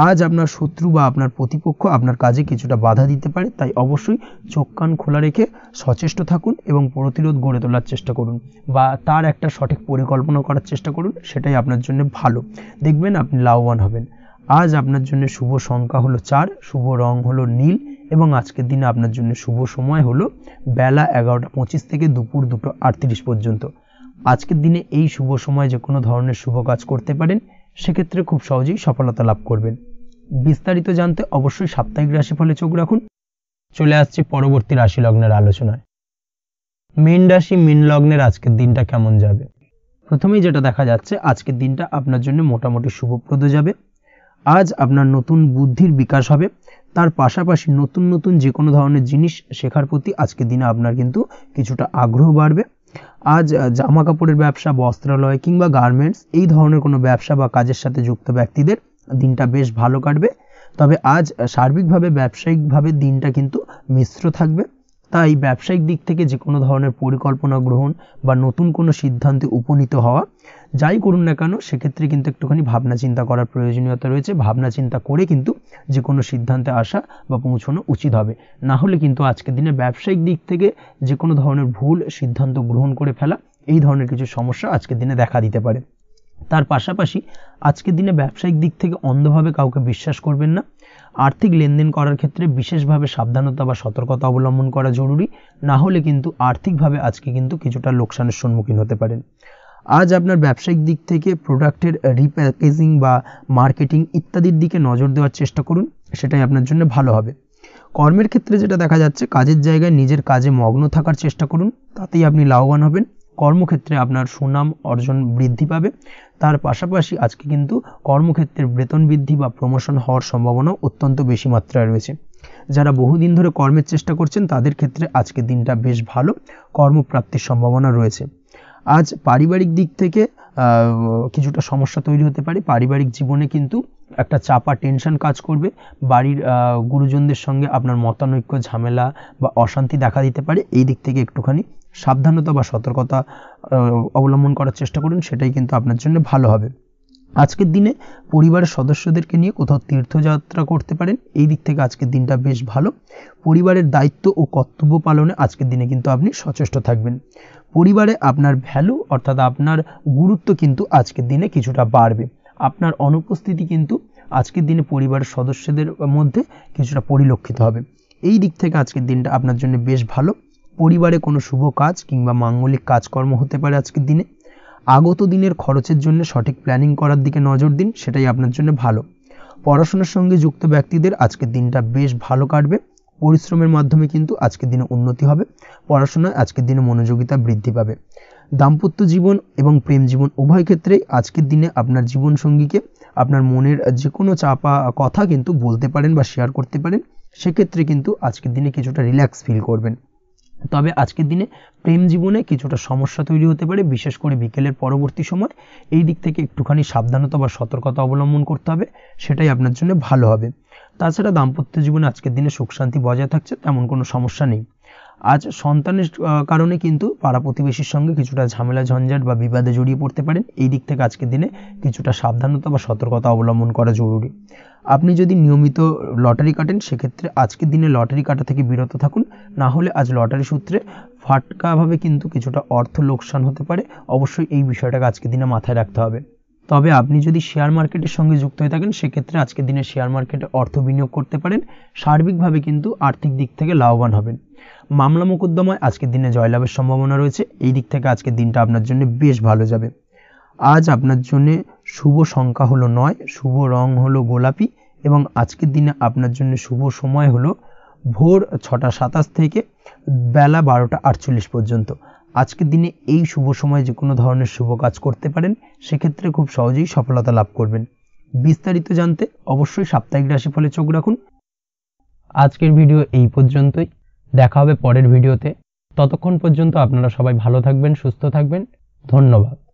আজ আপনার শত্রু বা আপনার প্রতিপক্ষ আপনার কাজে কিছুটা বাধা দিতে পারে, তাই অবশ্যই চোখ কান খোলা রেখে সচেষ্ট থাকুন এবং প্রতিরোধ গড়ে তোলার চেষ্টা করুন বা তার একটা সঠিক পরিকল্পনা করার চেষ্টা করুন, সেটাই আপনার জন্য ভালো। দেখবেন আপনি লাভবান হবেন। আজ আপনার জন্য শুভ সংখ্যা হলো 4, শুভ রং হলো নীল, এবং আজকের দিনে আপনার জন্য শুভ সময় হলো বেলা 11:25 থেকে দুপুর 2:38 পর্যন্ত। আজকের দিনে এই শুভ সময় যে কোনো ধরনের শুভ কাজ করতে পারেন, সেক্ষেত্রে খুব সহজেই সফলতা লাভ করবেন। বিস্তারিত জানতে অবশ্যই সাপ্তাহিক রাশিফলে চোখ রাখুন। চলে আসছে পরবর্তী রাশি লগ্নের আলোচনায়। মীন রাশি, মীন লগ্নের আজকের দিনটা কেমন যাবে? প্রথমেই যেটা দেখা যাচ্ছে, আজকের দিনটা আপনার জন্য মোটামুটি শুভপ্রদ যাবে। আজ আপনার নতুন বুদ্ধির বিকাশ হবে, তার পাশাপাশি নতুন নতুন যে কোনো ধরনের জিনিস শেখার প্রতি আজকের দিনে আপনার কিন্তু কিছুটা আগ্রহ বাড়বে। আজ জামা কাপড়ের ব্যবসা, বস্ত্রালয় কিংবা গার্মেন্টস এই ধরনের কোনো ব্যবসা বা কাজের সাথে যুক্ত ব্যক্তিদের দিনটা বেশ ভালো কাটবে। তবে আজ সার্বিকভাবে ব্যবসায়িকভাবে দিনটা কিন্তু মিশ্র থাকবে, তাই ব্যবসায়িক দিক থেকে যে কোনো ধরনের পরিকল্পনা গ্রহণ বা নতুন কোনো সিদ্ধান্তে উপনীত হওয়া, যাই করুন না কেন সেক্ষেত্রে কিন্তু একটুখানি ভাবনা চিন্তা করার প্রয়োজনীয়তা রয়েছে। ভাবনা চিন্তা করে কিন্তু যে কোনো সিদ্ধান্তে আসা বা পৌঁছানো উচিত হবে, না হলে কিন্তু আজকের দিনে ব্যবসায়িক দিক থেকে যে কোনো ধরনের ভুল সিদ্ধান্ত গ্রহণ করে ফেলা, এই ধরনের কিছু সমস্যা আজকের দিনে দেখা দিতে পারে। তার পাশাপাশি আজকের দিনে ব্যবসায়িক দিক থেকে অন্ধভাবে কাউকে বিশ্বাস করবেন না। আর্থিক লেনদেন করার ক্ষেত্রে বিশেষভাবে সাবধানতা বা সতর্কতা অবলম্বন করা জরুরি, না হলে কিন্তু আর্থিকভাবে আজকে কিন্তু কিছুটা লোকসানের সম্মুখীন হতে পারেন। আজ আপনার ব্যবসায়িক দিক থেকে প্রোডাক্টের রিপ্যাকেজিং বা মার্কেটিং ইত্যাদির দিকে নজর দেওয়ার চেষ্টা করুন, সেটাই আপনার জন্য ভালো হবে। কর্মের ক্ষেত্রে যেটা দেখা যাচ্ছে, কাজের জায়গায় নিজের কাজে মগ্ন থাকার চেষ্টা করুন, তাতেই আপনি লাভবান হবেন। কর্মক্ষেত্রে আপনার সুনাম অর্জন বৃদ্ধি পাবে। তার পাশাপাশি আজকে কিন্তু কর্মক্ষেত্রের বেতন বৃদ্ধি বা প্রমোশন হওয়ার সম্ভাবনা অত্যন্ত বেশি মাত্রায় রয়েছে। যারা বহুদিন ধরে কর্মের চেষ্টা করছেন তাদের ক্ষেত্রে আজকের দিনটা বেশ ভালো, কর্মপ্রাপ্তির সম্ভাবনা রয়েছে। আজ পারিবারিক দিক থেকে কিছুটা সমস্যা তৈরি হতে পারে। পারিবারিক জীবনে কিন্তু একটা চাপা টেনশন কাজ করবে। বাড়ির গুরুজনদের সঙ্গে আপনার মতানৈক্য, ঝামেলা বা অশান্তি দেখা দিতে পারে। এই দিক থেকে একটুখানি সাবধানতা বা সতর্কতা অবলম্বন করার চেষ্টা করুন, সেটাই কিন্তু আপনার জন্য ভালো হবে। আজকের দিনে পরিবারের সদস্যদেরকে নিয়ে কোথাও তীর্থযাত্রা করতে পারেন, এই দিক থেকে আজকের দিনটা বেশ ভালো। পরিবারের দায়িত্ব ও কর্তব্য পালনে আজকের দিনে কিন্তু আপনি সচেষ্ট থাকবেন। পরিবারে আপনার ভ্যালু অর্থাৎ আপনার গুরুত্ব কিন্তু আজকের দিনে কিছুটা বাড়বে। আপনার অনুপস্থিতি কিন্তু আজকের দিনে পরিবারের সদস্যদের মধ্যে কিছুটা পরিলক্ষিত হবে। এই দিক থেকে আজকের দিনটা আপনার জন্য বেশ ভালো। পরিবারে কোনো শুভ কাজ কিংবা মাঙ্গলিক কাজকর্ম হতে পারে আজকের দিনে। আগত দিনের খরচের জন্য সঠিক প্ল্যানিং করার দিকে নজর দিন, সেটাই আপনার জন্য ভালো। পড়াশোনার সঙ্গে যুক্ত ব্যক্তিদের আজকের দিনটা বেশ ভালো কাটবে। পরিশ্রমের মাধ্যমে কিন্তু আজকের দিনে উন্নতি হবে। পড়াশোনায় আজকের দিনে মনোযোগিতা বৃদ্ধি পাবে। দাম্পত্য জীবন এবং প্রেম জীবন উভয় ক্ষেত্রেই আজকের দিনে আপনার জীবনসঙ্গীকে আপনার মনের যে কোনো চাপা কথা কিন্তু বলতে পারেন বা শেয়ার করতে পারেন। সেক্ষেত্রে কিন্তু আজকের দিনে কিছুটা রিল্যাক্স ফিল করবেন। তবে আজকের দিনে প্রেম জীবনে কিছুটা সমস্যা তৈরি হতে পারে, বিশেষ করে বিকেলের পরবর্তী সময়। এই দিক থেকে একটুখানি সাবধানতা বা সতর্কতা অবলম্বন করতে হবে, সেটাই আপনার জন্য ভালো হবে। তাছাড়া দাম্পত্য জীবনে আজকের দিনে সুখ শান্তি বজায় থাকছে, তেমন কোনো সমস্যা নেই। আজ সন্তানের কারণে কিন্তু পাড়া প্রতিবেশীর সঙ্গে কিছুটা ঝামেলা ঝঞ্ঝাট বা বিবাদে জড়িয়ে পড়তে পারেন। এই দিক থেকে আজকের দিনে কিছুটা সাবধানতা বা সতর্কতা অবলম্বন করা জরুরি। আপনি যদি নিয়মিত লটারি কাটেন, সেক্ষেত্রে আজকের দিনে লটারি কাটা থেকে বিরত থাকুন। না হলে আজ লটারি সূত্রে ফাটকাভাবে কিন্তু কিছুটা অর্থ লোকসান হতে পারে। অবশ্যই এই বিষয়টাকে আজকের দিনে মাথায় রাখতে হবে। তবে আপনি যদি শেয়ার মার্কেটের সঙ্গে যুক্ত হয়ে থাকেন, সেক্ষেত্রে আজকের দিনে শেয়ার মার্কেটে অর্থ বিনিয়োগ করতে পারেন। সার্বিকভাবে কিন্তু আর্থিক দিক থেকে লাভবান হবেন। মামলা মোকদ্দমায় আজকের দিনে জয়লাভের সম্ভাবনা রয়েছে। এই দিক থেকে আজকের দিনটা আপনার জন্য বেশ ভালো যাবে। আজ আপনার জন্য শুভ সংখ্যা হলো 9, শুভ রং হলো গোলাপি এবং আজকের দিনে আপনার জন্য শুভ সময় হলো ভোর 6টা 27 থেকে বেলা 12টা 48 পর্যন্ত। আজকের দিনে এই শুভ সময় যে কোনো ধরনের শুভ কাজ করতে পারেন, সেক্ষেত্রে খুব সহজেই সফলতা লাভ করবেন। বিস্তারিত জানতে অবশ্যই সাপ্তাহিক রাশিফলে চোখ রাখুন। আজকের ভিডিও এই পর্যন্তই। দেখা হবে পরের ভিডিওতে। ততক্ষণ পর্যন্ত আপনারা সবাই ভালো থাকবেন, সুস্থ থাকবেন। ধন্যবাদ।